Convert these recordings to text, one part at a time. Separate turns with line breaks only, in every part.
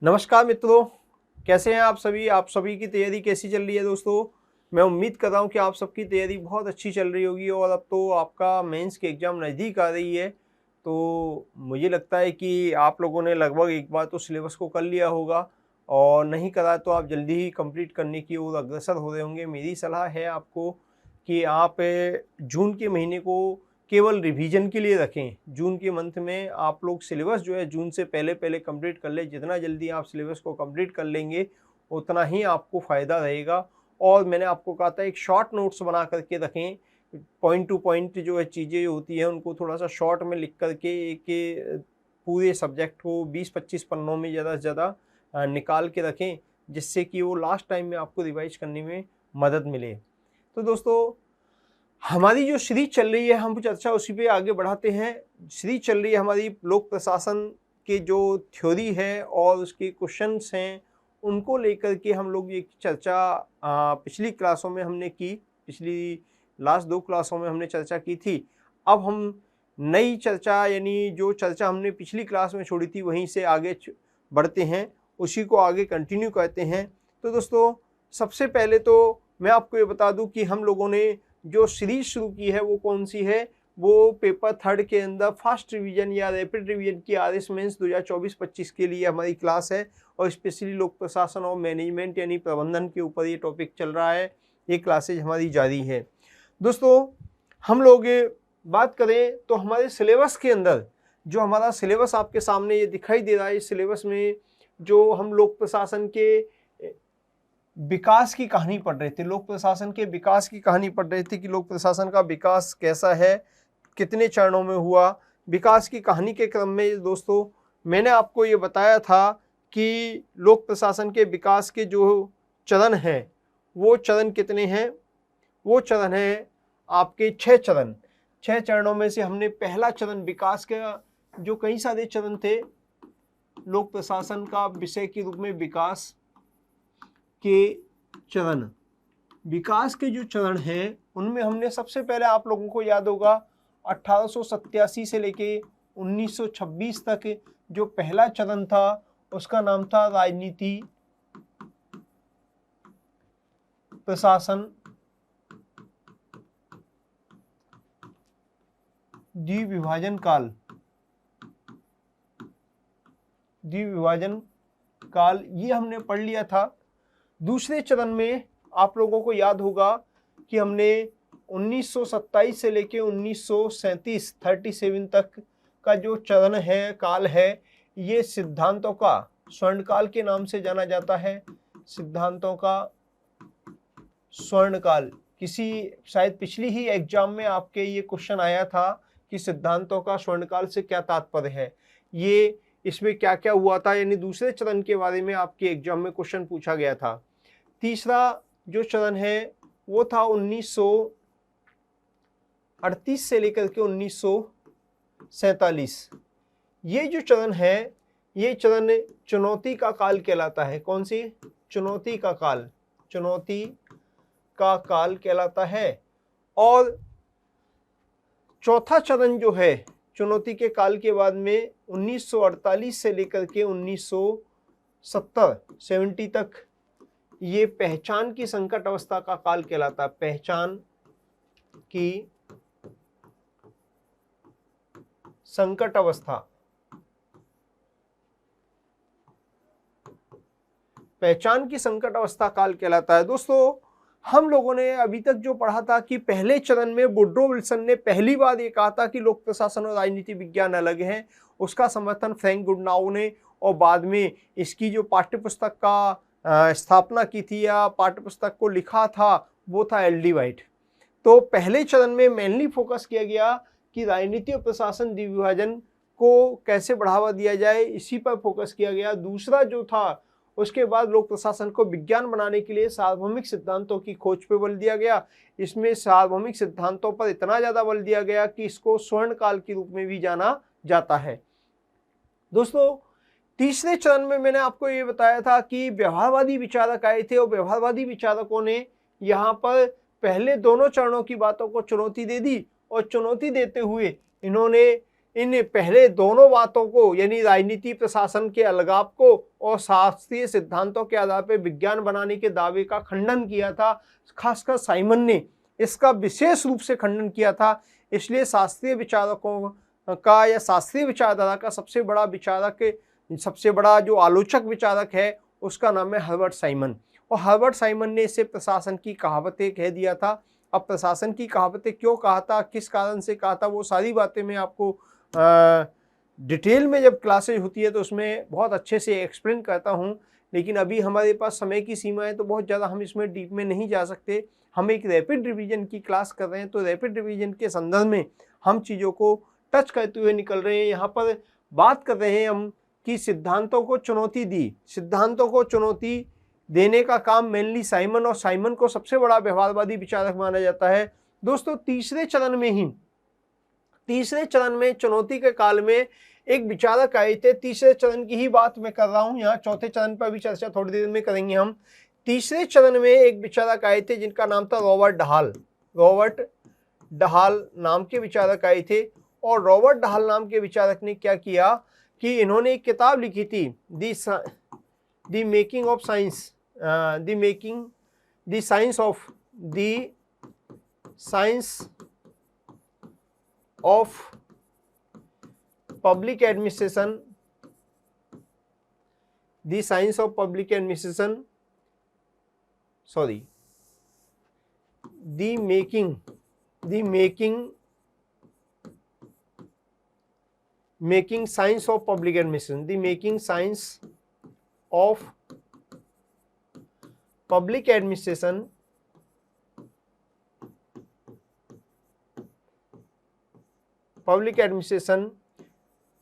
नमस्कार मित्रों, कैसे हैं आप सभी। आप सभी की तैयारी कैसी चल रही है दोस्तों। मैं उम्मीद कर रहा हूं कि आप सबकी तैयारी बहुत अच्छी चल रही होगी और अब तो आपका मेंस की एग्ज़ाम नज़दीक आ रही है। तो मुझे लगता है कि आप लोगों ने लगभग एक बार तो सिलेबस को कर लिया होगा और नहीं करा तो आप जल्दी ही कंप्लीट करने की ओर अग्रसर हो रहे होंगे। मेरी सलाह है आपको कि आप जून के महीने को केवल रिवीजन के लिए रखें। जून के मंथ में आप लोग सिलेबस जो है जून से पहले पहले कंप्लीट कर लें। जितना जल्दी आप सिलेबस को कंप्लीट कर लेंगे उतना ही आपको फ़ायदा रहेगा। और मैंने आपको कहा था एक शॉर्ट नोट्स बना करके रखें। पॉइंट टू पॉइंट जो है चीज़ें होती हैं उनको थोड़ा सा शॉर्ट में लिख करके एक पूरे सब्जेक्ट को 20-25 पन्नों में ज़्यादा से ज़्यादा निकाल के रखें, जिससे कि वो लास्ट टाइम में आपको रिवाइज करने में मदद मिले। तो दोस्तों, हमारी जो सीरीज चल रही है हम चर्चा उसी पे आगे बढ़ाते हैं। सीरीज चल रही है हमारी लोक प्रशासन के जो थ्योरी है और उसके क्वेश्चंस हैं उनको लेकर के हम लोग ये चर्चा पिछली क्लासों में हमने की। पिछली लास्ट 2 क्लासों में हमने चर्चा की थी। अब हम नई चर्चा यानी जो चर्चा हमने पिछली क्लास में छोड़ी थी वहीं से आगे बढ़ते हैं, उसी को आगे कंटिन्यू करते हैं। तो दोस्तों, सबसे पहले तो मैं आपको ये बता दूं कि हम लोगों ने जो सीरीज शुरू की है वो कौन सी है। वो पेपर 3 के अंदर फास्ट रिवीजन या रैपिड रिवीजन की आरएस मेंस 2024-25 के लिए हमारी क्लास है और स्पेशली लोक प्रशासन और मैनेजमेंट यानी प्रबंधन के ऊपर ये टॉपिक चल रहा है। ये क्लासेज हमारी जारी है। दोस्तों, हम लोग बात करें तो हमारे सिलेबस के अंदर जो हमारा सिलेबस आपके सामने ये दिखाई दे रहा है, इस सिलेबस में जो हम लोक प्रशासन के विकास की कहानी पढ़ रहे थे, लोक प्रशासन के विकास की कहानी पढ़ रहे थे कि लोक प्रशासन का विकास कैसा है, कितने चरणों में हुआ। विकास की कहानी के क्रम में दोस्तों मैंने आपको ये बताया था कि लोक प्रशासन के विकास के जो चरण हैं वो चरण कितने हैं। वो चरण है आपके 6 चरण। 6 चरणों में से हमने पहला चरण विकास का, जो कई सारे चरण थे लोक प्रशासन का विषय के रूप में, विकास के चरण, विकास के जो चरण हैं उनमें हमने सबसे पहले, आप लोगों को याद होगा, 1887 से लेके 1926 तक जो पहला चरण था उसका नाम था राजनीति प्रशासन द्विविभाजन काल। द्विविभाजन काल ये हमने पढ़ लिया था। दूसरे चरण में आप लोगों को याद होगा कि हमने 1927 से लेके 1937 37 तक का जो चरण है, काल है, ये सिद्धांतों का स्वर्णकाल के नाम से जाना जाता है। सिद्धांतों का स्वर्णकाल। किसी शायद पिछली ही एग्जाम में आपके ये क्वेश्चन आया था कि सिद्धांतों का स्वर्णकाल से क्या तात्पर्य है, ये इसमें क्या क्या हुआ था, यानी दूसरे चरण के बारे में आपके एग्जाम में क्वेश्चन पूछा गया था। तीसरा जो चरण है वो था 1938 से लेकर के 1947। ये जो चरण है ये चरण चुनौती का काल कहलाता है। कौन सी? चुनौती का काल। चुनौती का काल कहलाता है। और चौथा चरण जो है चुनौती के काल के बाद में 1948 से लेकर के 1970 तक, ये पहचान की संकट अवस्था का काल कहलाता है। पहचान की संकट अवस्था। पहचान की संकट अवस्था काल कहलाता है। दोस्तों, हम लोगों ने अभी तक जो पढ़ा था कि पहले चरण में वुड्रो विल्सन ने पहली बार ये कहा था कि लोक प्रशासन और राजनीति विज्ञान अलग हैं। उसका समर्थन फ्रैंक गुडनाउ ने, और बाद में इसकी जो पाठ्यपुस्तक का स्थापना की थी या पाठ्यपुस्तक को लिखा था वो था एल.डी. वाइट। तो पहले चरण में मेनली फोकस किया गया कि राजनीति और प्रशासन द्विविभाजन को कैसे बढ़ावा दिया जाए, इसी पर फोकस किया गया। दूसरा जो था, उसके बाद लोक प्रशासन को विज्ञान बनाने के लिए सार्वभौमिक सिद्धांतों की खोज पर बल दिया गया। इसमें सार्वभौमिक सिद्धांतों पर इतना ज्यादा बल दिया गया कि इसको स्वर्ण काल के रूप में भी जाना जाता है। दोस्तों, तीसरे चरण में मैंने आपको ये बताया था कि व्यवहारवादी विचारक आए थे और व्यवहारवादी विचारकों ने यहाँ पर पहले दोनों चरणों की बातों को चुनौती दे दी और चुनौती देते हुए इन्होंने इन पहले दोनों बातों को यानी राजनीति प्रशासन के अलगाव को और शास्त्रीय सिद्धांतों के आधार पर विज्ञान बनाने के दावे का खंडन किया था। खासकर साइमन ने इसका विशेष रूप से खंडन किया था। इसलिए शास्त्रीय विचारकों का या शास्त्रीय विचारधारा का सबसे बड़ा विचारक, सबसे बड़ा जो आलोचक विचारक है उसका नाम है हर्बर्ट साइमन। और हर्बर्ट साइमन ने इसे प्रशासन की कहावतें कह दिया था। अब प्रशासन की कहावतें क्यों कहा था, किस कारण से कहा था, वो सारी बातें मैं आपको डिटेल में जब क्लासेज होती है तो उसमें बहुत अच्छे से एक्सप्लेन करता हूँ। लेकिन अभी हमारे पास समय की सीमा है तो बहुत ज़्यादा हम इसमें डीप में नहीं जा सकते। हम एक रैपिड रिवीजन की क्लास कर रहे हैं, तो रैपिड रिवीजन के संदर्भ में हम चीज़ों को टच करते हुए निकल रहे हैं। यहाँ पर बात कर रहे हैं हम कि सिद्धांतों को चुनौती दी, सिद्धांतों को चुनौती देने का काम मेनली साइमन, और साइमन को सबसे बड़ा व्यवहारवादी विचारक माना जाता है। दोस्तों तीसरे चरण में चुनौती के काल में एक विचारक आए थे। तीसरे चरण की ही बात मैं कर रहा हूं, यहाँ चौथे चरण पर भी चर्चा थोड़ी देर में करेंगे हम। तीसरे चरण में एक विचारक आए थे जिनका नाम था रॉबर्ट डहाल नाम के विचारक आए थे। और रॉबर्ट डहाल नाम के विचारक ने क्या किया कि इन्होंने एक किताब लिखी थी, the making of science, the science of public administration, the science of public administration, sorry, the making science of public administration, the making science of public administration,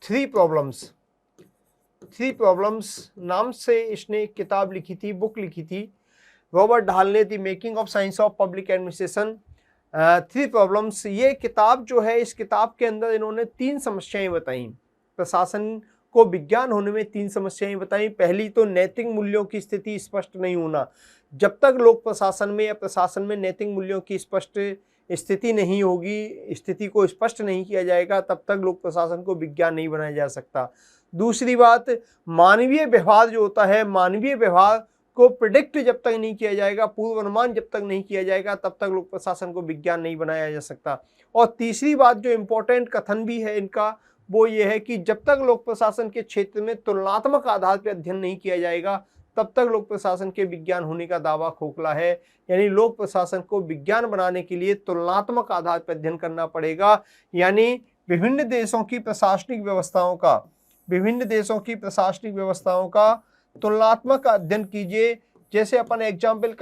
three problems नाम से इसने एक किताब लिखी थी, बुक लिखी थी रॉबर्ट डहाल ने, the making of science of public administration, three problems. ये किताब जो है, इस किताब के अंदर इन्होंने 3 समस्याएं बताई। प्रशासन को विज्ञान होने में 3 समस्याएं बताई। पहली तो नैतिक मूल्यों की स्थिति स्पष्ट नहीं होना। जब तक लोक प्रशासन में या प्रशासन में नैतिक मूल्यों की स्पष्ट स्थिति नहीं होगी, स्थिति को स्पष्ट नहीं किया जाएगा, तब तक लोक प्रशासन को विज्ञान नहीं बनाया जा सकता। दूसरी बात, मानवीय व्यवहार जो होता है, मानवीय व्यवहार को प्रिडिक्ट जब तक नहीं किया जाएगा, पूर्वानुमान जब तक नहीं किया जाएगा, तब तक लोक प्रशासन को विज्ञान नहीं बनाया जा सकता। और तीसरी बात जो इम्पोर्टेंट कथन भी है इनका, वो ये है कि जब तक लोक प्रशासन के क्षेत्र में तुलनात्मक आधार पर अध्ययन नहीं किया जाएगा, तब तक लोक प्रशासन के विज्ञान होने का दावा खोखला है। यानी लोक प्रशासन को विज्ञान बनाने के लिए तुलनात्मक आधार पर अध्ययन करना पड़ेगा। यानी विभिन्न देशों की प्रशासनिक व्यवस्थाओं का तुलनात्मक अध्ययन कीजिए। जैसे अपन एग्जाम्पल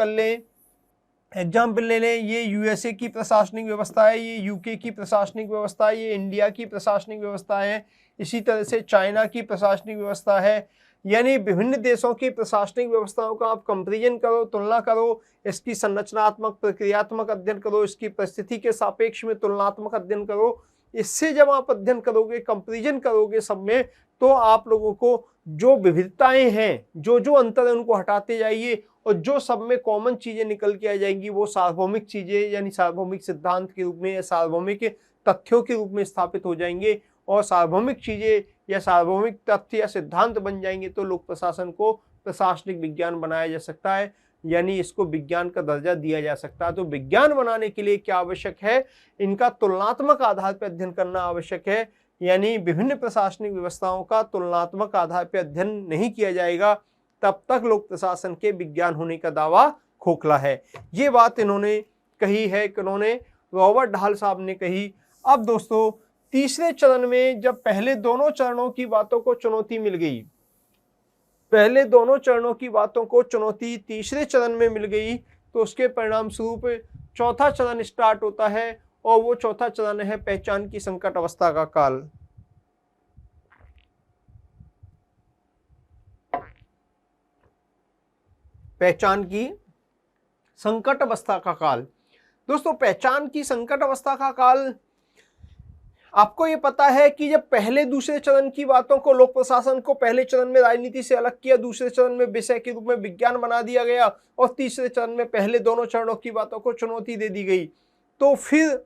ले लें, ये यूएसए की प्रशासनिक व्यवस्था है, ये यूके की प्रशासनिक व्यवस्था है, ये इंडिया की प्रशासनिक व्यवस्था है, इसी तरह से चाइना की प्रशासनिक व्यवस्था है। यानी विभिन्न देशों की प्रशासनिक व्यवस्थाओं का आप कंपैरिजन करो, तुलना करो, इसकी संरचनात्मक प्रक्रियात्मक अध्ययन करो, इसकी परिस्थिति के सापेक्ष में तुलनात्मक अध्ययन करो। इससे जब आप अध्ययन करोगे, कंपैरिजन करोगे सब में, तो आप लोगों को जो विविधताएं हैं, जो अंतर है, उनको हटाते जाइए, और जो सब में कॉमन चीजें निकल के आ जाएंगी वो सार्वभौमिक चीजें यानी सार्वभौमिक सिद्धांत के रूप में या सार्वभौमिक तथ्यों के रूप में स्थापित हो जाएंगे। और सार्वभौमिक चीजें या सार्वभौमिक तथ्य या सिद्धांत बन जाएंगे तो लोक प्रशासन को प्रशासनिक विज्ञान बनाया जा सकता है, यानी इसको विज्ञान का दर्जा दिया जा सकता है। तो विज्ञान बनाने के लिए क्या आवश्यक है, इनका तुलनात्मक आधार पर अध्ययन करना आवश्यक है। यानी विभिन्न प्रशासनिक व्यवस्थाओं का तुलनात्मक आधार पर अध्ययन नहीं किया जाएगा, तब तक लोक प्रशासन के विज्ञान होने का दावा खोखला है। ये बात इन्होंने कही है, किन्होंने, रॉबर्ट डहाल साहब ने कही। अब दोस्तों तीसरे चरण में जब पहले दोनों चरणों की बातों को चुनौती मिल गई, पहले दोनों चरणों की बातों को चुनौती तीसरे चरण में मिल गई, तो उसके परिणाम स्वरूप चौथा चरण स्टार्ट होता है, और वो चौथा चरण है पहचान की संकट अवस्था का काल। पहचान की संकट अवस्था का काल। दोस्तों पहचान की संकट अवस्था का काल, आपको ये पता है कि जब पहले दूसरे चरण की बातों को, लोक प्रशासन को पहले चरण में राजनीति से अलग किया, दूसरे चरण में विषय के रूप में विज्ञान बना दिया गया, और तीसरे चरण में पहले दोनों चरणों की बातों को चुनौती दे दी गई, तो फिर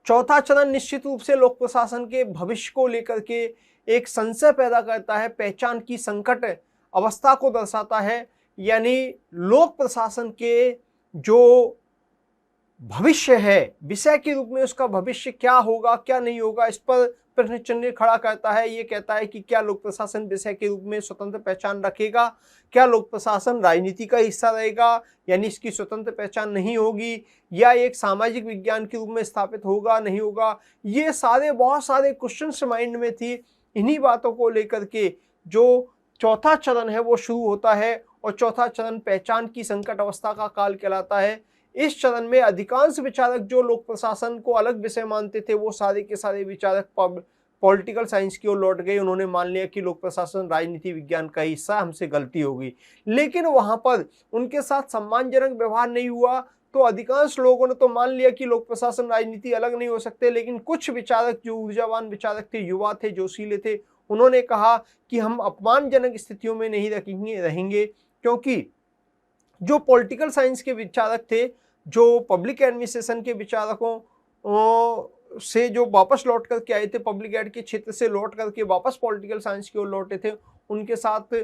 चौथा चरण निश्चित रूप से लोक प्रशासन के भविष्य को लेकर के एक संशय पैदा करता है, पहचान की संकट अवस्था को दर्शाता है। यानी लोक प्रशासन के जो भविष्य है, विषय के रूप में उसका भविष्य क्या होगा क्या नहीं होगा, इस पर प्रश्न चिन्ह खड़ा करता है। ये कहता है कि क्या लोक प्रशासन विषय के रूप में स्वतंत्र पहचान रखेगा, क्या लोक प्रशासन राजनीति का हिस्सा रहेगा, यानी इसकी स्वतंत्र पहचान नहीं होगी, या एक सामाजिक विज्ञान के रूप में स्थापित होगा नहीं होगा। ये सारे बहुत सारे क्वेश्चंस माइंड में थी। इन्हीं बातों को लेकर के जो चौथा चरण है वो शुरू होता है, और चौथा चरण पहचान की संकट अवस्था का काल कहलाता है। इस चरण में अधिकांश विचारक जो लोक प्रशासन को अलग विषय मानते थे, वो सारे के सारे विचारक पॉलिटिकल साइंस की ओर लौट गए। उन्होंने मान लिया कि लोक प्रशासन राजनीति विज्ञान का हिस्सा, हमसे गलती हो गई। लेकिन वहां पर उनके साथ सम्मानजनक व्यवहार नहीं हुआ, तो अधिकांश लोगों ने तो मान लिया कि लोक प्रशासन राजनीति अलग नहीं हो सकते। लेकिन कुछ विचारक जो ऊर्जावान विचारक थे, युवा थे, जोशीले थे, उन्होंने कहा कि हम अपमानजनक स्थितियों में नहीं रहेंगे, क्योंकि जो पॉलिटिकल साइंस के विचारक थे, जो पब्लिक एडमिनिस्ट्रेशन के विचारकों से जो वापस लौट करके आए थे, पब्लिक एड के क्षेत्र से लौट करके वापस पॉलिटिकल साइंस की ओर लौटे थे, उनके साथ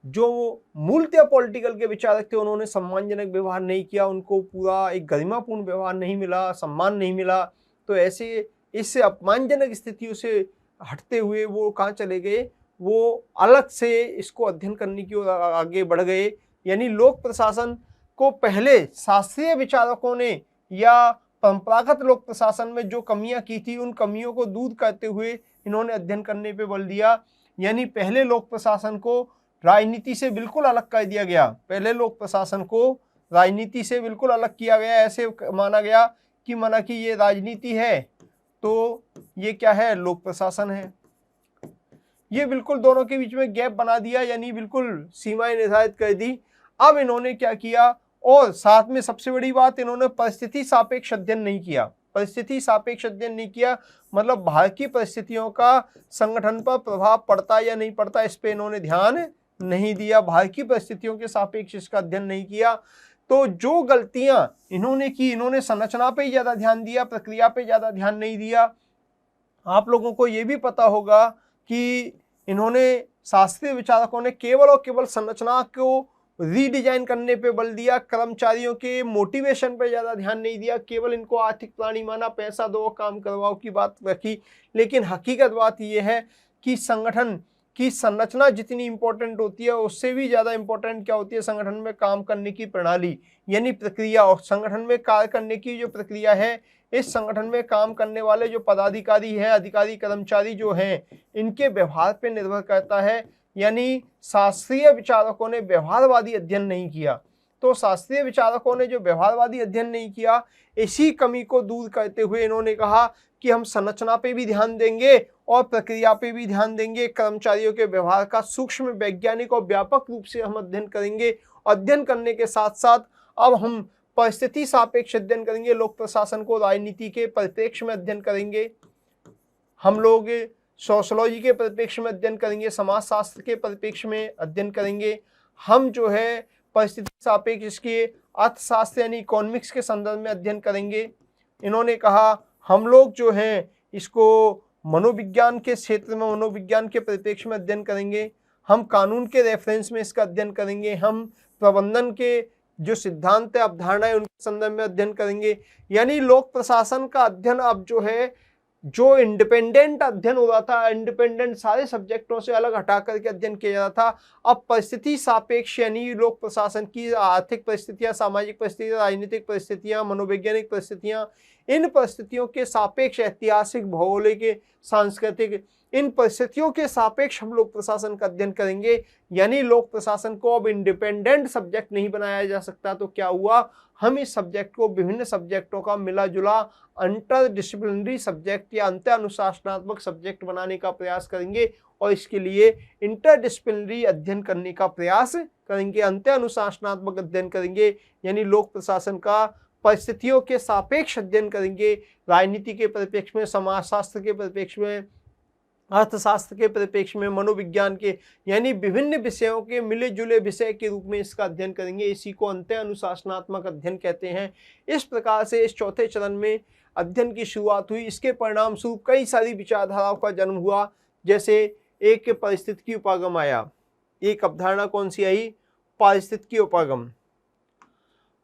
जो मूलतः पॉलिटिकल के विचारक थे, उन्होंने सम्मानजनक व्यवहार नहीं किया, उनको पूरा एक गरिमापूर्ण व्यवहार नहीं मिला, सम्मान नहीं मिला। तो ऐसे इससे अपमानजनक स्थितियों से हटते हुए वो कहाँ चले गए, वो अलग से इसको अध्ययन करने की ओर आगे बढ़ गए। यानी लोक प्रशासन को पहले शास्त्रीय विचारकों ने या परंपरागत लोक प्रशासन में जो कमियां की थी, उन कमियों को दूर करते हुए इन्होंने अध्ययन करने पे बल दिया। यानी पहले लोक प्रशासन को राजनीति से बिल्कुल अलग कर दिया गया, पहले लोक प्रशासन को राजनीति से बिल्कुल अलग किया गया। ऐसे माना गया कि माना कि ये राजनीति है तो ये क्या है, लोक प्रशासन है। ये बिल्कुल दोनों के बीच में गैप बना दिया, यानी बिल्कुल सीमाएं निर्धारित कर दी। अब इन्होंने क्या किया, और साथ में सबसे बड़ी बात, इन्होंने परिस्थिति सापेक्ष अध्ययन नहीं किया। परिस्थिति सापेक्ष अध्ययन नहीं किया मतलब बाहर की परिस्थितियों का संगठन पर प्रभाव पड़ता या नहीं पड़ता, इस पे इन्होंने ध्यान नहीं दिया। बाहर की परिस्थितियों के सापेक्ष इसका अध्ययन नहीं किया। तो जो गलतियां इन्होंने की, इन्होंने संरचना पे ही ज्यादा ध्यान दिया, प्रक्रिया पे ज्यादा ध्यान नहीं दिया। आप लोगों को ये भी पता होगा कि इन्होंने शास्त्रीय विचारकों ने केवल और केवल संरचना को रीडिजाइन करने पे बल दिया, कर्मचारियों के मोटिवेशन पे ज्यादा ध्यान नहीं दिया, केवल इनको आर्थिक प्राणी माना, पैसा दो काम करवाओ की बात रखी। लेकिन हकीकत बात यह है कि संगठन की संरचना जितनी इंपॉर्टेंट होती है, उससे भी ज्यादा इंपॉर्टेंट क्या होती है, संगठन में काम करने की प्रणाली यानी प्रक्रिया। और संगठन में कार्य करने की जो प्रक्रिया है, इस संगठन में काम करने वाले जो पदाधिकारी हैं, अधिकारी कर्मचारी जो हैं, इनके व्यवहार पे निर्भर करता है। यानी शास्त्रीय विचारकों ने व्यवहारवादी अध्ययन नहीं किया। तो शास्त्रीय विचारकों ने जो व्यवहारवादी अध्ययन नहीं किया, इसी कमी को दूर करते हुए इन्होंने कहा कि हम संरचना पे भी ध्यान देंगे और प्रक्रिया पे भी ध्यान देंगे, कर्मचारियों के व्यवहार का सूक्ष्म वैज्ञानिक और व्यापक रूप से हम अध्ययन करेंगे। अध्ययन करने के साथ साथ अब हम परिस्थिति सापेक्ष अध्ययन करेंगे, लोक प्रशासन को राजनीति के परिप्रेक्ष्य में अध्ययन करेंगे, हम लोग सोशोलॉजी के परिप्रेक्ष्य में अध्ययन करेंगे, समाजशास्त्र के परिप्रेक्ष्य में अध्ययन करेंगे, हम जो है परिस्थिति सापेक्ष इसके अर्थशास्त्र यानी इकोनॉमिक्स के संदर्भ में अध्ययन करेंगे। इन्होंने कहा हम लोग जो हैं इसको मनोविज्ञान के क्षेत्र में, मनोविज्ञान के परिप्रेक्ष्य में अध्ययन करेंगे, हम कानून के रेफरेंस में इसका अध्ययन करेंगे, हम प्रबंधन के जो सिद्धांत है, अवधारणा है, उनके संदर्भ में अध्ययन करेंगे। यानी लोक प्रशासन का अध्ययन अब जो है, जो इंडिपेंडेंट अध्ययन हो रहा था, इंडिपेंडेंट सारे सब्जेक्टों से अलग हटा करके अध्ययन किया जा रहा था, अब परिस्थिति सापेक्ष यानी लोक प्रशासन की आर्थिक परिस्थितियां, सामाजिक परिस्थितियां, राजनीतिक परिस्थितियां, मनोवैज्ञानिक परिस्थितियां, इन परिस्थितियों के सापेक्ष ऐतिहासिक, भौगोलिक, सांस्कृतिक, इन परिस्थितियों के सापेक्ष हम लोक प्रशासन का अध्ययन करेंगे। यानी लोक प्रशासन को अब इंडिपेंडेंट सब्जेक्ट नहीं बनाया जा सकता। तो क्या हुआ, हम इस सब्जेक्ट को विभिन्न सब्जेक्टों का मिला जुला अंतर डिसिप्लिनरी सब्जेक्ट या अंतर अनुशासनात्मक सब्जेक्ट बनाने का प्रयास करेंगे, और इसके लिए इंटरडिसिप्लिनरी अध्ययन करने का प्रयास करेंगे, अंतर अनुशासनात्मक अध्ययन करेंगे। यानी लोक प्रशासन का परिस्थितियों के सापेक्ष अध्ययन करेंगे, राजनीति के परिप्रेक्ष्य में, समाजशास्त्र के परिप्रेक्ष्य में, अर्थशास्त्र के परिप्रेक्ष्य में, मनोविज्ञान के, यानी विभिन्न विषयों के मिले जुले विषय के रूप में इसका अध्ययन करेंगे। इसी को अंतर अनुशासनात्मक अध्ययन कहते हैं। इस प्रकार से इस चौथे चरण में अध्ययन की शुरुआत हुई। इसके परिणाम स्वरूप कई सारी विचारधाराओं का जन्म हुआ। जैसे एक पारिस्थितिकी उपागम आया। एक अवधारणा कौन सी आई? पारिस्थितिकी उपागम।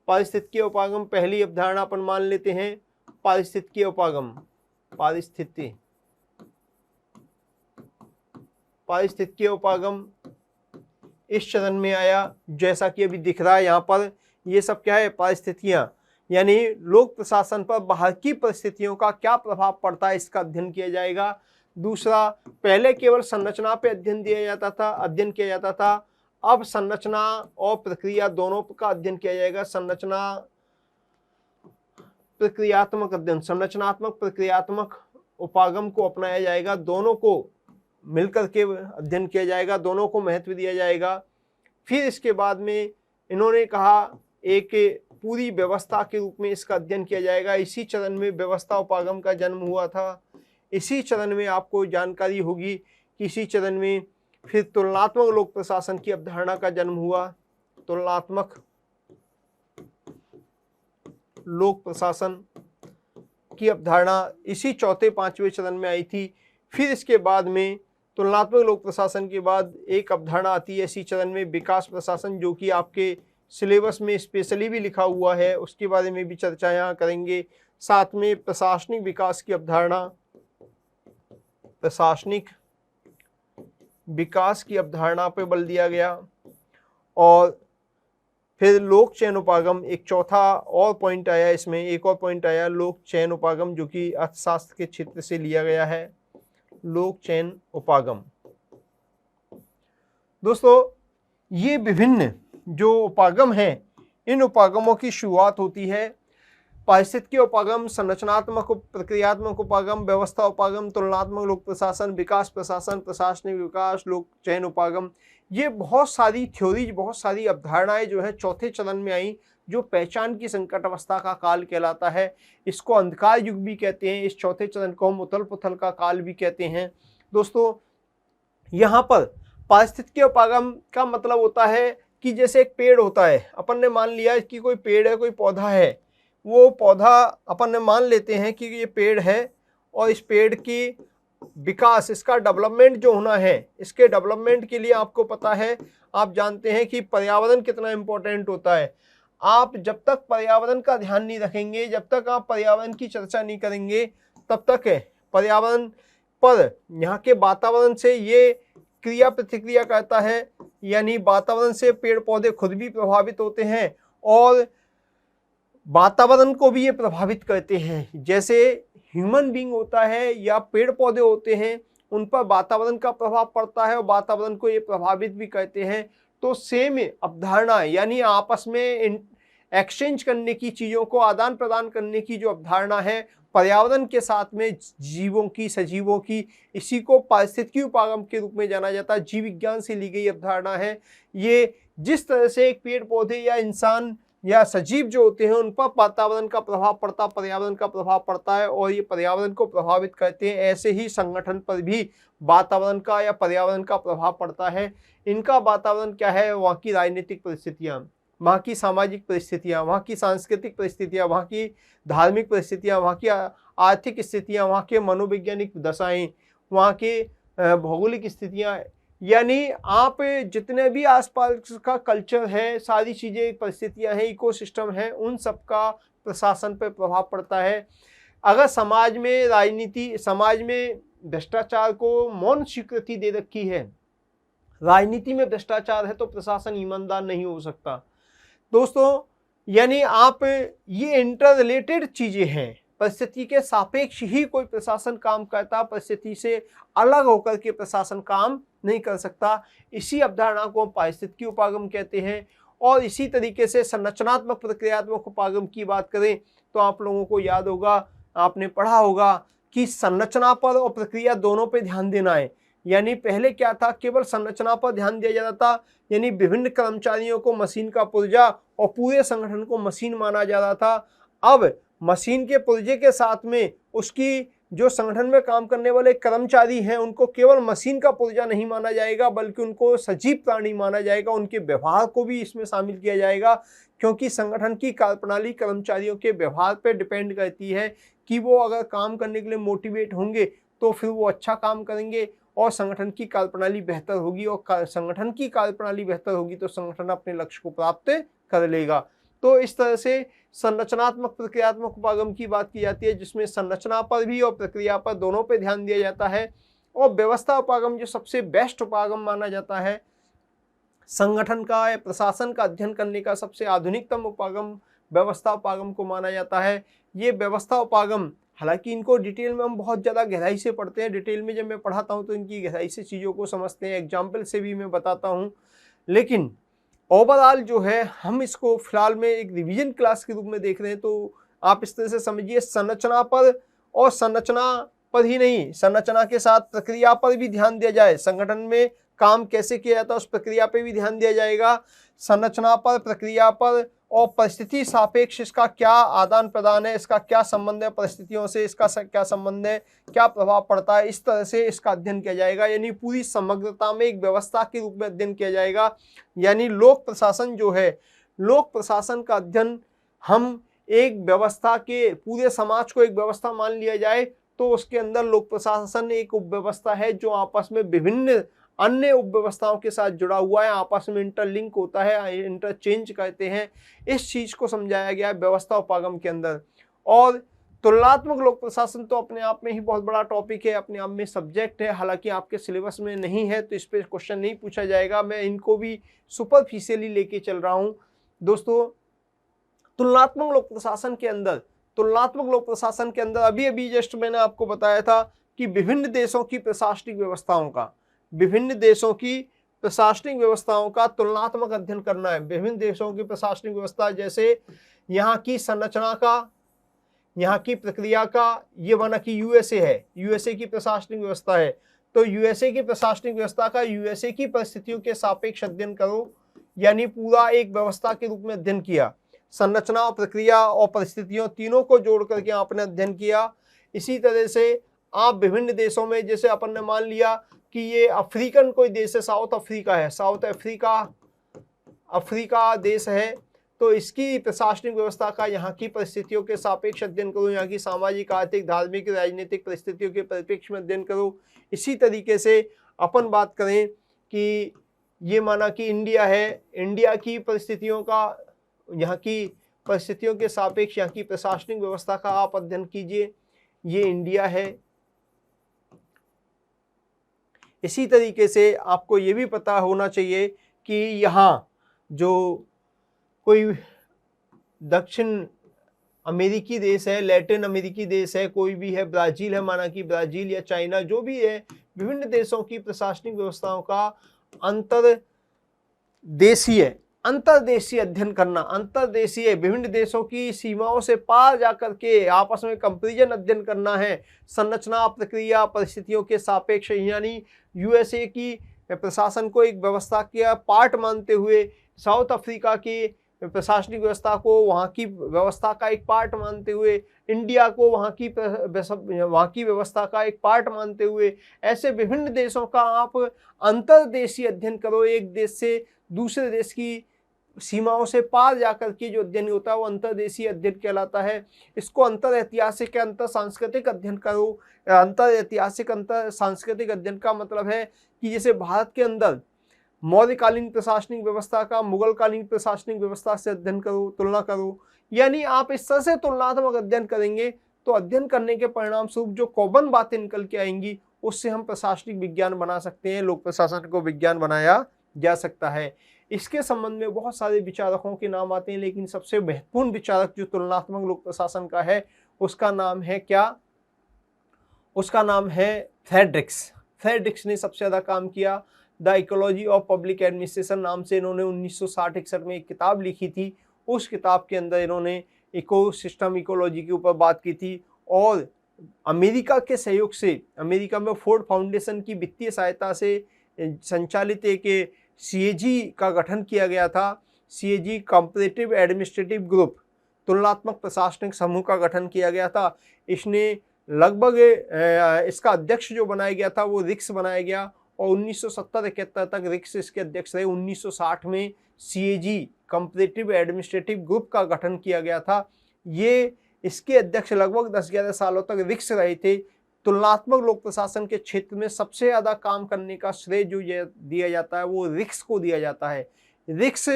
पारिस्थितिकी उपागम पहली अवधारणा अपन मान लेते हैं। पारिस्थितिकी उपागम, पारिस्थितिकी उपागम इस चरण में आया। जैसा कि अभी दिख रहा है यहाँ पर, ये सब क्या है? पारिस्थितियां, यानी लोक प्रशासन पर बाहर की परिस्थितियों का क्या प्रभाव पड़ता है, इसका अध्ययन किया जाएगा। दूसरा, पहले केवल संरचना पे अध्ययन किया जाता था। अब संरचना और प्रक्रिया दोनों का अध्ययन किया जाएगा। संरचना प्रक्रियात्मक अध्ययन, संरचनात्मक प्रक्रियात्मक उपागम को अपनाया जाएगा। दोनों को मिलकर के अध्ययन किया जाएगा, दोनों को महत्व दिया जाएगा। फिर इसके बाद में इन्होंने कहा एक पूरी व्यवस्था के रूप में इसका अध्ययन किया जाएगा। इसी चरण में व्यवस्था उपागम का जन्म हुआ था। इसी चरण में आपको जानकारी होगी कि इसी चरण में फिर तुलनात्मक लोक प्रशासन की अवधारणा का जन्म हुआ। तुलनात्मक लोक प्रशासन की अवधारणा इसी चौथे पांचवें चरण में आई थी। फिर इसके बाद में तुलनात्मक लोक प्रशासन के बाद एक अवधारणा आती है इसी चरण में, विकास प्रशासन, जो कि आपके सिलेबस में स्पेशली भी लिखा हुआ है। उसके बारे में भी चर्चा यहाँ करेंगे। साथ में प्रशासनिक विकास की अवधारणा, प्रशासनिक विकास की अवधारणा पर बल दिया गया। और फिर लोक चयन उपागम, एक चौथा और पॉइंट आया इसमें, एक और पॉइंट आया लोक चयन उपागम, जो कि अर्थशास्त्र के क्षेत्र से लिया गया है। लोक चयन उपागम। दोस्तों, ये विभिन्न जो उपागम हैं, इन उपागमों की शुरुआत होती है। पारिस्थितिकी उपागम, संरचनात्मक प्रक्रियात्मक उपागम, व्यवस्था उपागम, तुलनात्मक लोक प्रशासन, विकास प्रशासन, प्रशासनिक विकास, लोक चयन उपागम। ये बहुत सारी थ्योरीज, बहुत सारी अवधारणाएं जो है चौथे चरण में आई, जो पहचान की संकट अवस्था का काल कहलाता है। इसको अंधकार युग भी कहते हैं। इस चौथे चरण को हम उथल पुथल का काल भी कहते हैं। दोस्तों, यहाँ पर पारिस्थितिकी उपागम का मतलब होता है कि जैसे एक पेड़ होता है, अपन ने मान लिया कि कोई पेड़ है, कोई पौधा है। वो पौधा अपन ने मान लेते हैं कि ये पेड़ है, और इस पेड़ की विकास, इसका डेवलपमेंट जो होना है, इसके डेवलपमेंट के लिए आपको पता है, आप जानते हैं कि पर्यावरण कितना इम्पोर्टेंट होता है। आप जब तक पर्यावरण का ध्यान नहीं रखेंगे, जब तक आप पर्यावरण की चर्चा नहीं करेंगे, तब तक पर्यावरण पर, यहाँ के वातावरण से ये क्रिया प्रतिक्रिया करता है। यानी वातावरण से पेड़ पौधे खुद भी प्रभावित होते हैं और वातावरण को भी ये प्रभावित करते हैं। जैसे ह्यूमन बीइंग होता है या पेड़ पौधे होते हैं, उन पर वातावरण का प्रभाव पड़ता है और वातावरण को ये प्रभावित भी करते हैं। तो सेम अवधारणा, यानी आपस में एक्सचेंज करने की, चीज़ों को आदान प्रदान करने की जो अवधारणा है पर्यावरण के साथ में जीवों की, सजीवों की, इसी को पारिस्थितिकी उपागम के रूप में जाना जाता है। जीव विज्ञान से ली गई अवधारणा है। ये जिस तरह से एक पेड़ पौधे या इंसान या सजीव जो होते हैं, उन पर वातावरण का प्रभाव पड़ता, पर्यावरण का प्रभाव पड़ता है और ये पर्यावरण को प्रभावित करते हैं, ऐसे ही संगठन पर भी वातावरण का या पर्यावरण का प्रभाव पड़ता है। इनका वातावरण क्या है? वहाँ की राजनीतिक परिस्थितियाँ, वहाँ की सामाजिक परिस्थितियाँ, वहाँ की सांस्कृतिक परिस्थितियाँ, वहाँ की धार्मिक परिस्थितियाँ, वहाँ की आर्थिक स्थितियाँ, वहाँ के मनोवैज्ञानिक दशाएं, वहाँ के भौगोलिक स्थितियाँ, यानी आप जितने भी आसपास का कल्चर है, सारी चीज़ें, परिस्थितियाँ हैं, इकोसिस्टम है, उन सब का प्रशासन पर प्रभाव पड़ता है। अगर समाज में राजनीति, समाज में भ्रष्टाचार को मौन स्वीकृति दे रखी है, राजनीति में भ्रष्टाचार है, तो प्रशासन ईमानदार नहीं हो सकता। दोस्तों, यानी आप, ये इंटर रिलेटेड चीज़ें हैं। परिस्थिति के सापेक्ष ही कोई प्रशासन काम करता, परिस्थिति से अलग होकर के प्रशासन काम नहीं कर सकता। इसी अवधारणा को हम पारिस्थितिकी उपागम कहते हैं। और इसी तरीके से संरचनात्मक प्रक्रियात्मक उपागम की बात करें तो आप लोगों को याद होगा, आपने पढ़ा होगा कि संरचना पर और प्रक्रिया दोनों पर ध्यान देना है। यानी पहले क्या था? केवल संरचना पर ध्यान दिया जाता था, यानी विभिन्न कर्मचारियों को मशीन का पुर्जा और पूरे संगठन को मशीन माना जा रहा था। अब मशीन के पुर्जे के साथ में उसकी जो संगठन में काम करने वाले कर्मचारी हैं, उनको केवल मशीन का पुर्जा नहीं माना जाएगा, बल्कि उनको सजीव प्राणी माना जाएगा। उनके व्यवहार को भी इसमें शामिल किया जाएगा, क्योंकि संगठन की कार्यप्रणाली कर्मचारियों के व्यवहार पर डिपेंड करती है कि वो अगर काम करने के लिए मोटिवेट होंगे तो फिर वो अच्छा काम करेंगे और संगठन की कार्यप्रणाली बेहतर होगी, और संगठन की कार्यप्रणाली बेहतर होगी तो संगठन अपने लक्ष्य को प्राप्त कर लेगा। तो इस तरह से संरचनात्मक प्रक्रियात्मक उपागम की बात की जाती है, जिसमें संरचना पर भी और प्रक्रिया पर दोनों पर ध्यान दिया जाता है। और व्यवस्था उपागम जो सबसे बेस्ट उपागम माना जाता है, संगठन का या प्रशासन का अध्ययन करने का सबसे आधुनिकतम उपागम व्यवस्था उपागम को माना जाता है। ये व्यवस्था उपागम, हालांकि इनको डिटेल में हम बहुत ज़्यादा गहराई से पढ़ते हैं, डिटेल में जब मैं पढ़ाता हूँ तो इनकी गहराई से चीज़ों को समझते हैं, एग्जाम्पल से भी मैं बताता हूँ, लेकिन ओवरऑल जो है हम इसको फिलहाल में एक रिवीजन क्लास के रूप में देख रहे हैं। तो आप इस तरह से समझिए, संरचना पर और संरचना पर ही नहीं, संरचना के साथ प्रक्रिया पर भी ध्यान दिया जाए, संगठन में काम कैसे किया जाता है उस प्रक्रिया पर भी ध्यान दिया जाएगा। संरचना पर, प्रक्रिया पर और परिस्थिति सापेक्ष इसका क्या आदान प्रदान है, इसका क्या संबंध है परिस्थितियों से, इसका क्या संबंध है, क्या प्रभाव पड़ता है, इस तरह से इसका अध्ययन किया जाएगा। यानी पूरी समग्रता में एक व्यवस्था के रूप में अध्ययन किया जाएगा। यानी लोक प्रशासन जो है, लोक प्रशासन का अध्ययन, हम एक व्यवस्था के, पूरे समाज को एक व्यवस्था मान लिया जाए तो उसके अंदर लोक प्रशासन एक उपव्यवस्था है जो आपस में विभिन्न अन्य उपव्यवस्थाओं के साथ जुड़ा हुआ है, आपस में इंटरलिंक होता है, इंटरचेंज कहते हैं। इस चीज को समझाया गया है व्यवस्था उपागम के अंदर। और तुलनात्मक लोक प्रशासन तो अपने आप में ही बहुत बड़ा टॉपिक है, अपने आप में सब्जेक्ट है, हालांकि आपके सिलेबस में नहीं है तो इस पर क्वेश्चन नहीं पूछा जाएगा, मैं इनको भी सुपरफिशियली लेके चल रहा हूं दोस्तों। तुलनात्मक लोक प्रशासन के अंदर, तुलनात्मक लोक प्रशासन के अंदर अभी अभी जस्ट मैंने आपको बताया था कि विभिन्न देशों की प्रशासनिक व्यवस्थाओं का, विभिन्न देशों की प्रशासनिक व्यवस्थाओं का तुलनात्मक अध्ययन करना है। विभिन्न देशों की प्रशासनिक व्यवस्था, जैसे यहाँ की संरचना का, यहाँ की प्रक्रिया का, ये माना कि यूएसए है, यूएसए की प्रशासनिक व्यवस्था है, तो यूएसए की प्रशासनिक व्यवस्था का यूएसए की परिस्थितियों के सापेक्ष अध्ययन करो, यानी पूरा एक व्यवस्था के रूप में अध्ययन किया। संरचना और प्रक्रिया और परिस्थितियों तीनों को जोड़ करके आपने अध्ययन किया। इसी तरह से आप विभिन्न देशों में, जैसे अपन ने मान लिया कि ये अफ्रीकन कोई देश है, साउथ अफ्रीका है, साउथ अफ्रीका देश है, तो इसकी प्रशासनिक व्यवस्था का यहाँ की परिस्थितियों के सापेक्ष अध्ययन करो, यहाँ की सामाजिक, आर्थिक, धार्मिक, राजनीतिक परिस्थितियों के परिप्रेक्ष्य में अध्ययन करो। इसी तरीके से अपन बात करें कि ये माना कि इंडिया है, इंडिया की परिस्थितियों का, यहाँ की परिस्थितियों के सापेक्ष यहाँ की प्रशासनिक व्यवस्था का आप अध्ययन कीजिए, ये इंडिया है। इसी तरीके से आपको ये भी पता होना चाहिए कि यहाँ जो कोई दक्षिण अमेरिकी देश है, लैटिन अमेरिकी देश है, कोई भी है, ब्राज़ील है, माना कि ब्राज़ील या चाइना, जो भी है, विभिन्न देशों की प्रशासनिक व्यवस्थाओं का अंतर्देशीय अध्ययन करना, अंतर्देशीय विभिन्न देशों की सीमाओं से पार जाकर के आपस में कंपैरिजन अध्ययन करना है। संरचना, प्रक्रिया, परिस्थितियों के सापेक्ष, यानी यूएसए की प्रशासन को एक व्यवस्था का पार्ट मानते हुए, साउथ अफ्रीका की प्रशासनिक व्यवस्था को वहाँ की व्यवस्था का एक पार्ट मानते हुए, इंडिया को वहाँ की व्यवस्था का एक पार्ट मानते हुए, ऐसे विभिन्न देशों का आप अंतर्देशीय अध्ययन करो। एक देश से दूसरे देश की सीमाओं से पार जाकर के जो अध्ययन होता है वो अंतर्देशीय अध्ययन कहलाता है। इसको अंतर ऐतिहासिक, अंतर सांस्कृतिक अध्ययन करो। अंतर ऐतिहासिक, अंतर सांस्कृतिक अध्ययन का मतलब है कि जैसे भारत के अंदर मौर्यकालीन प्रशासनिक व्यवस्था का मुगलकालीन प्रशासनिक व्यवस्था से अध्ययन करो, तुलना करो। यानी आप इस तरह से तुलनात्मक अध्ययन करेंगे तो अध्ययन करने के परिणाम स्वरूप जो कॉमन बातें निकल के आएंगी उससे हम प्रशासनिक विज्ञान बना सकते हैं, लोक प्रशासन को विज्ञान बनाया जा सकता है। इसके संबंध में बहुत सारे विचारकों के नाम आते हैं, लेकिन सबसे महत्वपूर्ण विचारक जो तुलनात्मक लोक प्रशासन का है उसका नाम है क्या? उसका नाम है फ्रेडरिक्स। फ्रेडरिक्स ने सबसे ज़्यादा काम किया। The ecology of public administration नाम से इन्होंने 1960-61 में एक किताब लिखी थी। उस किताब के अंदर इन्होंने इकोसिस्टम इकोलॉजी के ऊपर बात की थी और अमेरिका के सहयोग से, अमेरिका में फोर्ड फाउंडेशन की वित्तीय सहायता से संचालित एक सीएजी का गठन किया गया था। सीएजी कंपैरेटिव एडमिनिस्ट्रेटिव ग्रुप, तुलनात्मक प्रशासनिक समूह का गठन किया गया था। इसने लगभग इसका अध्यक्ष जो बनाया गया था वो रिक्स बनाया गया और 1970-71 तक रिक्स इसके अध्यक्ष रहे। 1960 में सीएजी कंपैरेटिव एडमिनिस्ट्रेटिव ग्रुप का गठन किया गया था। ये इसके अध्यक्ष लगभग 10-11 सालों तक रिक्स रहे थे। तुलनात्मक लोक प्रशासन के क्षेत्र में सबसे ज़्यादा काम करने का श्रेय जो दिया जाता है वो रिक्स को दिया जाता है। रिक्स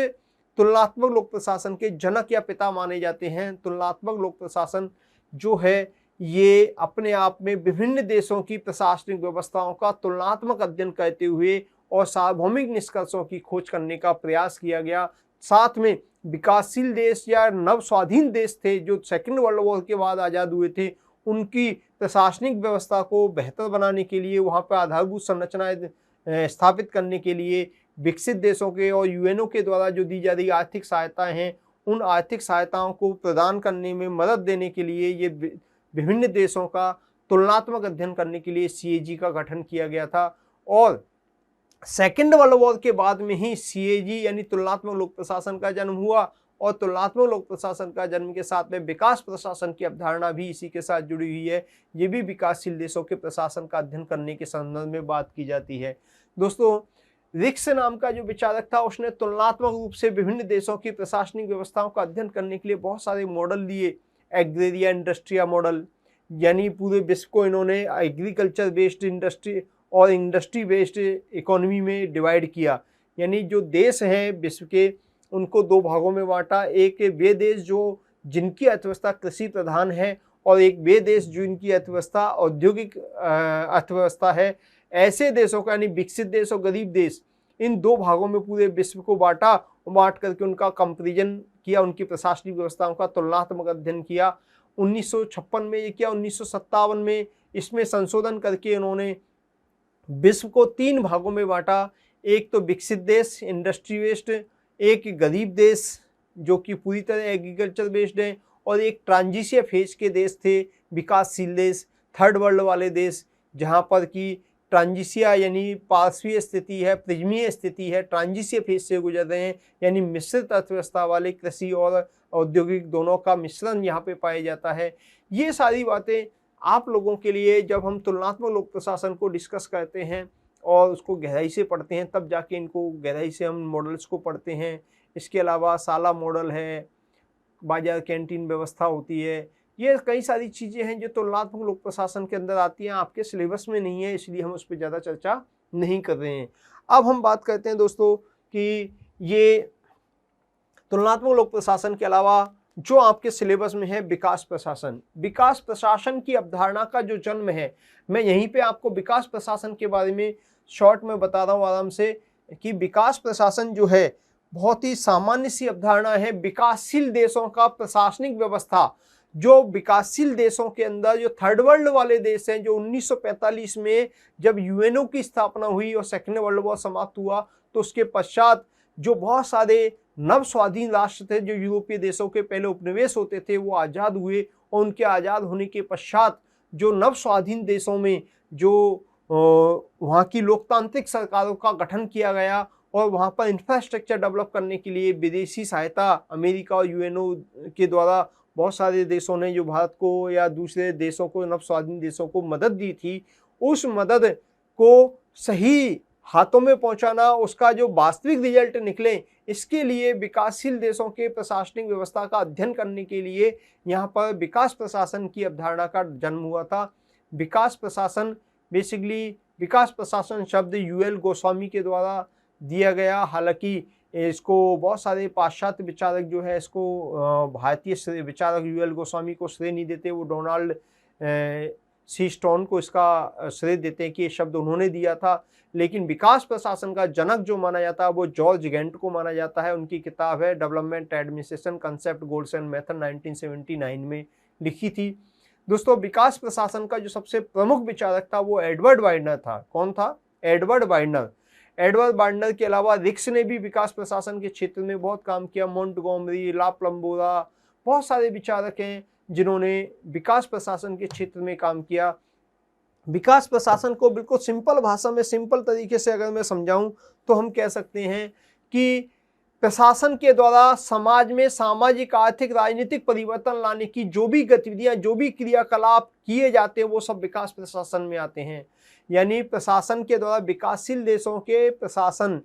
तुलनात्मक लोक प्रशासन के जनक या पिता माने जाते हैं। तुलनात्मक लोक प्रशासन जो है ये अपने आप में विभिन्न देशों की प्रशासनिक व्यवस्थाओं का तुलनात्मक अध्ययन करते हुए और सार्वभौमिक निष्कर्षों की खोज करने का प्रयास किया गया। साथ में विकासशील देश या नव स्वाधीन देश थे जो सेकेंड वर्ल्ड वॉर के बाद आज़ाद हुए थे, उनकी प्रशासनिक व्यवस्था को बेहतर बनाने के लिए, वहाँ पर आधारभूत संरचनाएं स्थापित करने के लिए विकसित देशों के और यूएनओ के द्वारा जो दी जा रही आर्थिक सहायताएं हैं, उन आर्थिक सहायताओं को प्रदान करने में मदद देने के लिए ये विभिन्न देशों का तुलनात्मक अध्ययन करने के लिए सीएजी का गठन किया गया था। और सेकेंड वर्ल्ड वॉर के बाद में ही सीएजी यानी तुलनात्मक लोक प्रशासन का जन्म हुआ और तुलनात्मक लोक प्रशासन का जन्म के साथ में विकास प्रशासन की अवधारणा भी इसी के साथ जुड़ी हुई है। ये भी विकासशील देशों के प्रशासन का अध्ययन करने के संदर्भ में बात की जाती है। दोस्तों, रिक्स नाम का जो विचारक था उसने तुलनात्मक रूप से विभिन्न देशों की प्रशासनिक व्यवस्थाओं का अध्ययन करने के लिए बहुत सारे मॉडल दिए। एग्रेरिया इंडस्ट्रिया मॉडल, यानी पूरे विश्व को इन्होंने एग्रीकल्चर बेस्ड इंडस्ट्री और इंडस्ट्री बेस्ड इकोनॉमी में डिवाइड किया। यानी जो देश हैं विश्व के उनको दो भागों में बांटा। एक वे देश जो जिनकी अर्थव्यवस्था कृषि प्रधान है और एक वे देश जिनकी अर्थव्यवस्था औद्योगिक अर्थव्यवस्था है। ऐसे देशों का यानी विकसित देश और गरीब देश, इन दो भागों में पूरे विश्व को बांटा और बांट करके उनका कंपेरिजन किया, उनकी प्रशासनिक व्यवस्थाओं का तुलनात्मक अध्ययन किया। 1956 में ये किया। 1957 में इसमें संशोधन करके उन्होंने विश्व को 3 भागों में बांटा। एक तो विकसित देश इंडस्ट्री बेस्ड, एक गरीब देश जो कि पूरी तरह एग्रीकल्चर बेस्ड है, और एक ट्रांजिशन फेज के देश थे विकासशील देश, थर्ड वर्ल्ड वाले देश, जहाँ पर कि ट्रांजिशिया यानी पार्श्वीय स्थिति है, प्रिजमीय स्थिति है, ट्रांजिशिया फेज से गुजर रहे हैं, यानी मिश्रित अर्थव्यवस्था वाले कृषि और औद्योगिक दोनों का मिश्रण यहाँ पे पाया जाता है। ये सारी बातें आप लोगों के लिए जब हम तुलनात्मक लोक प्रशासन को डिस्कस करते हैं और उसको गहराई से पढ़ते हैं, तब जाके इनको गहराई से हम मॉडल्स को पढ़ते हैं। इसके अलावा साला मॉडल है, बाजार कैंटीन व्यवस्था होती है, ये कई सारी चीज़ें हैं जो तुलनात्मक लोक प्रशासन के अंदर आती हैं। आपके सिलेबस में नहीं है, इसलिए हम उस पर ज़्यादा चर्चा नहीं कर रहे हैं। अब हम बात करते हैं दोस्तों कि ये तुलनात्मक लोक प्रशासन के अलावा जो आपके सिलेबस में है विकास प्रशासन। विकास प्रशासन की अवधारणा का जो जन्म है, मैं यहीं पे आपको विकास प्रशासन के बारे में शॉर्ट में बता रहा हूँ आराम से, कि विकास प्रशासन जो है बहुत ही सामान्य सी अवधारणा है। विकासशील देशों का प्रशासनिक व्यवस्था, जो विकासशील देशों के अंदर जो थर्ड वर्ल्ड वाले देश हैं, जो 1945 में जब यूएनओ की स्थापना हुई और सेकेंड वर्ल्ड वॉर समाप्त हुआ, तो उसके पश्चात जो बहुत सारे नव स्वाधीन राष्ट्र थे जो यूरोपीय देशों के पहले उपनिवेश होते थे, वो आज़ाद हुए। और उनके आज़ाद होने के पश्चात जो नव स्वाधीन देशों में जो वहाँ की लोकतांत्रिक सरकारों का गठन किया गया और वहाँ पर इंफ्रास्ट्रक्चर डेवलप करने के लिए विदेशी सहायता अमेरिका और यूएनओ के द्वारा बहुत सारे देशों ने जो भारत को या दूसरे देशों को, नव स्वाधीन देशों को मदद दी थी, उस मदद को सही हाथों में पहुंचाना, उसका जो वास्तविक रिजल्ट निकले, इसके लिए विकासशील देशों के प्रशासनिक व्यवस्था का अध्ययन करने के लिए यहाँ पर विकास प्रशासन की अवधारणा का जन्म हुआ था। विकास प्रशासन बेसिकली, विकास प्रशासन शब्द यूएल गोस्वामी के द्वारा दिया गया। हालांकि इसको बहुत सारे पाश्चात्य विचारक जो है इसको भारतीय विचारक यूएल गोस्वामी को श्रेय नहीं देते, वो डोनाल्ड सी स्टोन को इसका श्रेय देते हैं कि ये शब्द उन्होंने दिया था। लेकिन विकास प्रशासन का जनक जो माना जाता है वो जॉर्ज गेंट को माना जाता है। उनकी किताब है development administration concept goals and method, 1979 में लिखी थी। दोस्तों, विकास प्रशासन का जो सबसे प्रमुख विचारक था वो एडवर्ड वाइडनर था। कौन था? एडवर्ड वाइडनर। एडवर्ड वाइडनर के अलावा रिक्स ने भी विकास प्रशासन के क्षेत्र में बहुत काम किया। मोंटगोमरी, ला प्लम्बोरा, बहुत सारे विचारक हैं जिन्होंने विकास प्रशासन के क्षेत्र में काम किया। विकास प्रशासन को बिल्कुल सिंपल भाषा में, सिंपल तरीके से अगर मैं समझाऊं तो हम कह सकते हैं कि प्रशासन के द्वारा समाज में सामाजिक, आर्थिक, राजनीतिक परिवर्तन लाने की जो भी गतिविधियां, जो भी क्रियाकलाप किए जाते हैं, वो सब विकास प्रशासन में आते हैं। यानी प्रशासन के द्वारा विकासशील देशों के प्रशासन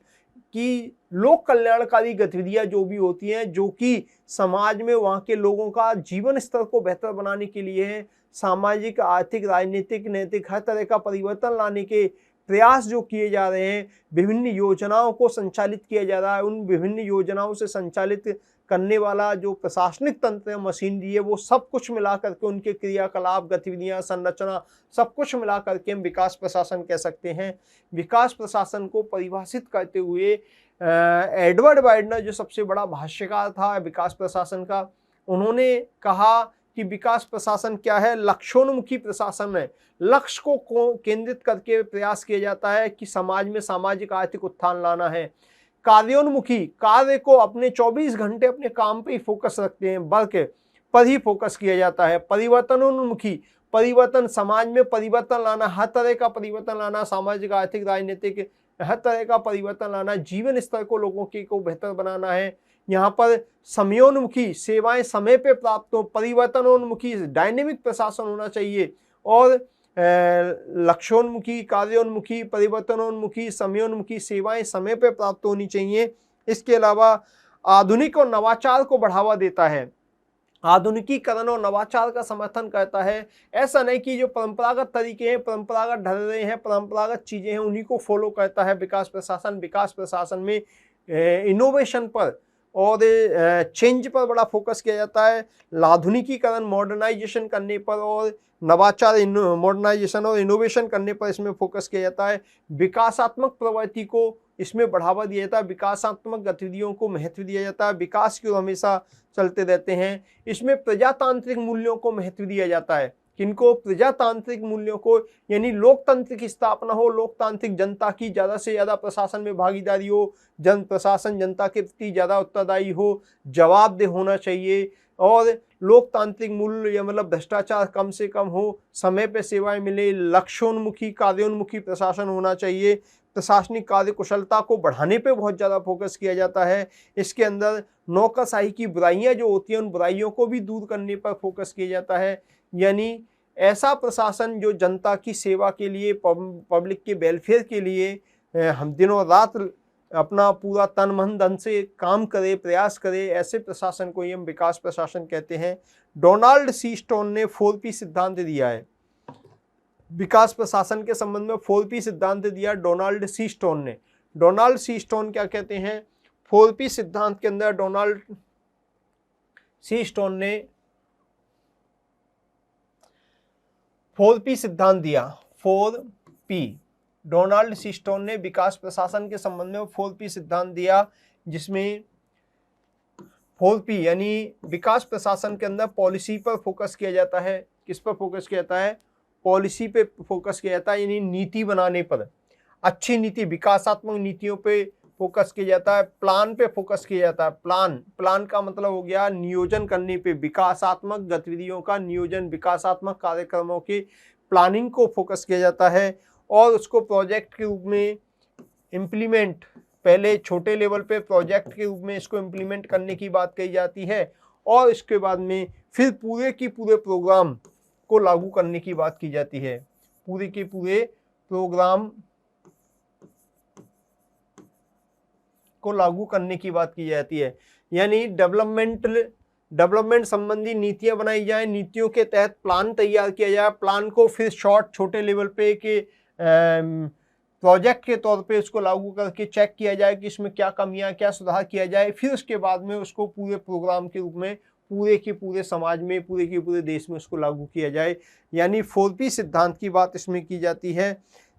कि लोक कल्याणकारी गतिविधियां जो भी होती हैं, जो कि समाज में वहाँ के लोगों का जीवन स्तर को बेहतर बनाने के लिए है, सामाजिक, आर्थिक, राजनीतिक, नैतिक हर तरह का परिवर्तन लाने के प्रयास जो किए जा रहे हैं, विभिन्न योजनाओं को संचालित किया जा रहा है, उन विभिन्न योजनाओं से संचालित करने वाला जो प्रशासनिक तंत्र है, मशीनरी है, वो सब कुछ मिला करके उनके क्रियाकलाप, गतिविधियां, संरचना सब कुछ मिला करके हम विकास प्रशासन कह सकते हैं। विकास प्रशासन को परिभाषित करते हुए एडवर्ड वाइडनर जो सबसे बड़ा भाष्यकार था विकास प्रशासन का, उन्होंने कहा कि विकास प्रशासन क्या है, लक्ष्योन्मुखी प्रशासन है। लक्ष्य को केंद्रित करके प्रयास किया जाता है कि समाज में सामाजिक आर्थिक उत्थान लाना है। कार्योन्मुखी, कार्य को अपने 24 घंटे अपने काम पे ही फोकस रखते हैं, वर्क पर ही फोकस किया जाता है। परिवर्तनोन्मुखी, परिवर्तन, समाज में परिवर्तन लाना, हर तरह का परिवर्तन लाना, सामाजिक, आर्थिक, राजनीतिक हर तरह का परिवर्तन लाना, जीवन स्तर को लोगों के को बेहतर बनाना है। यहाँ पर समयोन्मुखी, सेवाएं समय पे प्राप्त हो। परिवर्तनोन्मुखी, डायनेमिक प्रशासन होना चाहिए। और लक्ष्योन्मुखी, कार्योन्मुखी, परिवर्तनोन्मुखी, समयोन्मुखी, सेवाएं समय पे प्राप्त होनी चाहिए। इसके अलावा आधुनिक और नवाचार को बढ़ावा देता है, आधुनिकीकरण और नवाचार का समर्थन करता है। ऐसा नहीं कि जो परंपरागत तरीके हैं, परंपरागत ढर्रे हैं, परंपरागत चीजें हैं, उन्हीं को फॉलो करता है विकास प्रशासन। विकास प्रशासन में इनोवेशन पर और चेंज पर बड़ा फोकस किया जाता है, आधुनिकीकरण, मॉडर्नाइजेशन करने पर और नवाचार, मॉडर्नाइजेशन और इनोवेशन करने पर इसमें फोकस किया जाता है। विकासात्मक प्रवृत्ति को इसमें बढ़ावा दिया जाता है, विकासात्मक गतिविधियों को महत्व दिया जाता है, विकास की ओर हमेशा चलते रहते हैं। इसमें प्रजातांत्रिक मूल्यों को महत्व दिया जाता है। किनको? प्रजातांत्रिक मूल्यों को, यानी लोकतंत्र की स्थापना हो, लोकतांत्रिक, जनता की ज़्यादा से ज़्यादा प्रशासन में भागीदारी हो, प्रशासन जनता के प्रति ज़्यादा उत्तरदायी हो, जवाबदेह होना चाहिए, और लोकतांत्रिक मूल्य या मतलब भ्रष्टाचार कम से कम हो, समय पे सेवाएं मिले, लक्ष्योन्मुखी, कार्योन्मुखी प्रशासन होना चाहिए। प्रशासनिक कार्य कुशलता को बढ़ाने पे बहुत ज़्यादा फोकस किया जाता है। इसके अंदर नौकरशाही की बुराइयां जो होती हैं, उन बुराइयों को भी दूर करने पर फोकस किया जाता है। यानी ऐसा प्रशासन जो जनता की सेवा के लिए, पब्लिक के वेलफेयर के लिए हम दिनों रात अपना पूरा तन मन धन से काम करे, प्रयास करे, ऐसे प्रशासन को ही हम विकास प्रशासन कहते हैं। डोनाल्ड सी स्टोन ने 4P सिद्धांत दिया है विकास प्रशासन के संबंध में। 4P सिद्धांत दिया डोनाल्ड सी स्टोन ने। डोनाल्ड सी स्टोन क्या कहते हैं? 4P सिद्धांत के अंदर डोनाल्ड सी स्टोन ने 4P सिद्धांत दिया। 4P, डोनाल्ड सी स्टोन ने विकास प्रशासन के संबंध में 4P सिद्धांत दिया, जिसमें 4P यानी विकास प्रशासन के अंदर पॉलिसी पर फोकस किया जाता है। किस पर फोकस किया जाता है? पॉलिसी पे फोकस किया जाता है, यानी नीति बनाने पर, अच्छी नीति, विकासात्मक नीतियों पे फोकस किया जाता है। प्लान पे फोकस किया जाता है। प्लान का मतलब हो गया नियोजन करने पे, विकासात्मक गतिविधियों का नियोजन, विकासात्मक कार्यक्रमों के प्लानिंग को फोकस किया जाता है, और उसको प्रोजेक्ट के रूप में इम्प्लीमेंट, पहले छोटे लेवल पे प्रोजेक्ट के रूप में इसको इम्प्लीमेंट करने की बात कही जाती है, और इसके बाद में फिर पूरे के पूरे प्रोग्राम को लागू करने की बात की जाती है। पूरे के पूरे प्रोग्राम को लागू करने की बात की जाती है। यानी डेवलपमेंट संबंधी नीतियां बनाई जाए, नीतियों के तहत प्लान तैयार किया जाए, प्लान को फिर छोटे लेवल पे के प्रोजेक्ट के तौर पे उसको लागू करके चेक किया जाए कि इसमें क्या कमियां, क्या सुधार किया जाए, फिर उसके बाद में उसको पूरे प्रोग्राम के रूप में पूरे के पूरे समाज में, पूरे के पूरे देश में उसको लागू किया जाए। यानी 4P सिद्धांत की बात इसमें की जाती है।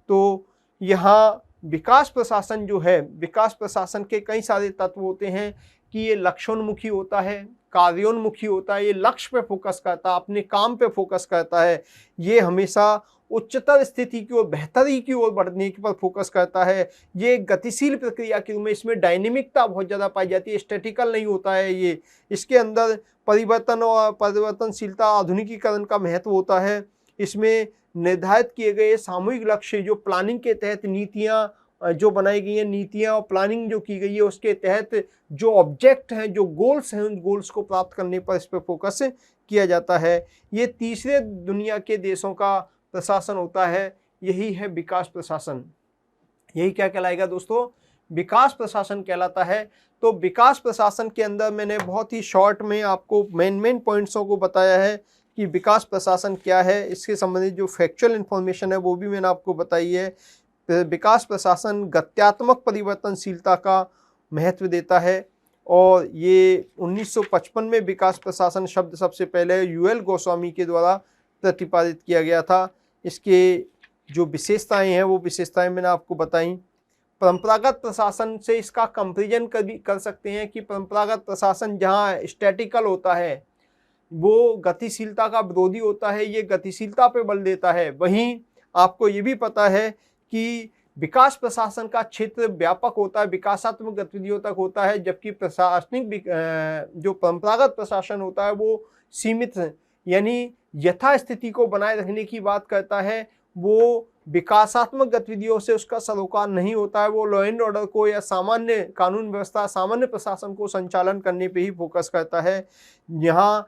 तो यहाँ विकास प्रशासन जो है, विकास प्रशासन के कई सारे तत्व होते हैं कि ये लक्ष्योन्मुखी होता है, कार्योन्मुखी होता है, ये लक्ष्य पे फोकस करता है, अपने काम पे फोकस करता है, ये हमेशा उच्चतर स्थिति की ओर, बेहतरी की ओर बढ़ने पर फोकस करता है, ये गतिशील प्रक्रिया के रूप में, इसमें डायनेमिकता बहुत ज़्यादा पाई जाती है, स्टैटिकल नहीं होता है ये। इसके अंदर परिवर्तन और परिवर्तनशीलता, आधुनिकीकरण का महत्व होता है। इसमें निर्धारित किए गए सामूहिक लक्ष्य, जो प्लानिंग के तहत नीतियाँ जो बनाई गई हैं, नीतियाँ और प्लानिंग जो की गई है, उसके तहत जो ऑब्जेक्ट हैं, जो गोल्स हैं, उन गोल्स को प्राप्त करने पर इस पर फोकस किया जाता है। ये तीसरे दुनिया के देशों का प्रशासन होता है, यही है विकास प्रशासन। यही क्या कहलाएगा दोस्तों? विकास प्रशासन कहलाता है। तो विकास प्रशासन के अंदर मैंने बहुत ही शॉर्ट में आपको मेन पॉइंट्सों को बताया है कि विकास प्रशासन क्या है। इसके संबंधित जो फैक्चुअल इन्फॉर्मेशन है वो भी मैंने आपको बताई है। विकास प्रशासन गत्यात्मक परिवर्तनशीलता का महत्व देता है और ये 1955 में विकास प्रशासन शब्द सबसे पहले यूएल गोस्वामी के द्वारा प्रतिपादित किया गया था। इसके जो विशेषताएं हैं वो विशेषताएं मैंने आपको बताई। परंपरागत प्रशासन से इसका कंपैरिजन कर सकते हैं कि परंपरागत प्रशासन जहाँ स्टैटिकल होता है वो गतिशीलता का विरोधी होता है, ये गतिशीलता पे बल देता है। वहीं आपको ये भी पता है कि विकास प्रशासन का क्षेत्र व्यापक होता है, विकासात्मक गतिविधियों तक होता है, जबकि प्रशासनिक जो परंपरागत प्रशासन होता है वो सीमित है, यानी यथास्थिति को बनाए रखने की बात करता है। वो विकासात्मक गतिविधियों से उसका सरोकार नहीं होता है, वो लॉ एंड ऑर्डर को या सामान्य कानून व्यवस्था, सामान्य प्रशासन को संचालन करने पे ही फोकस करता है। यहाँ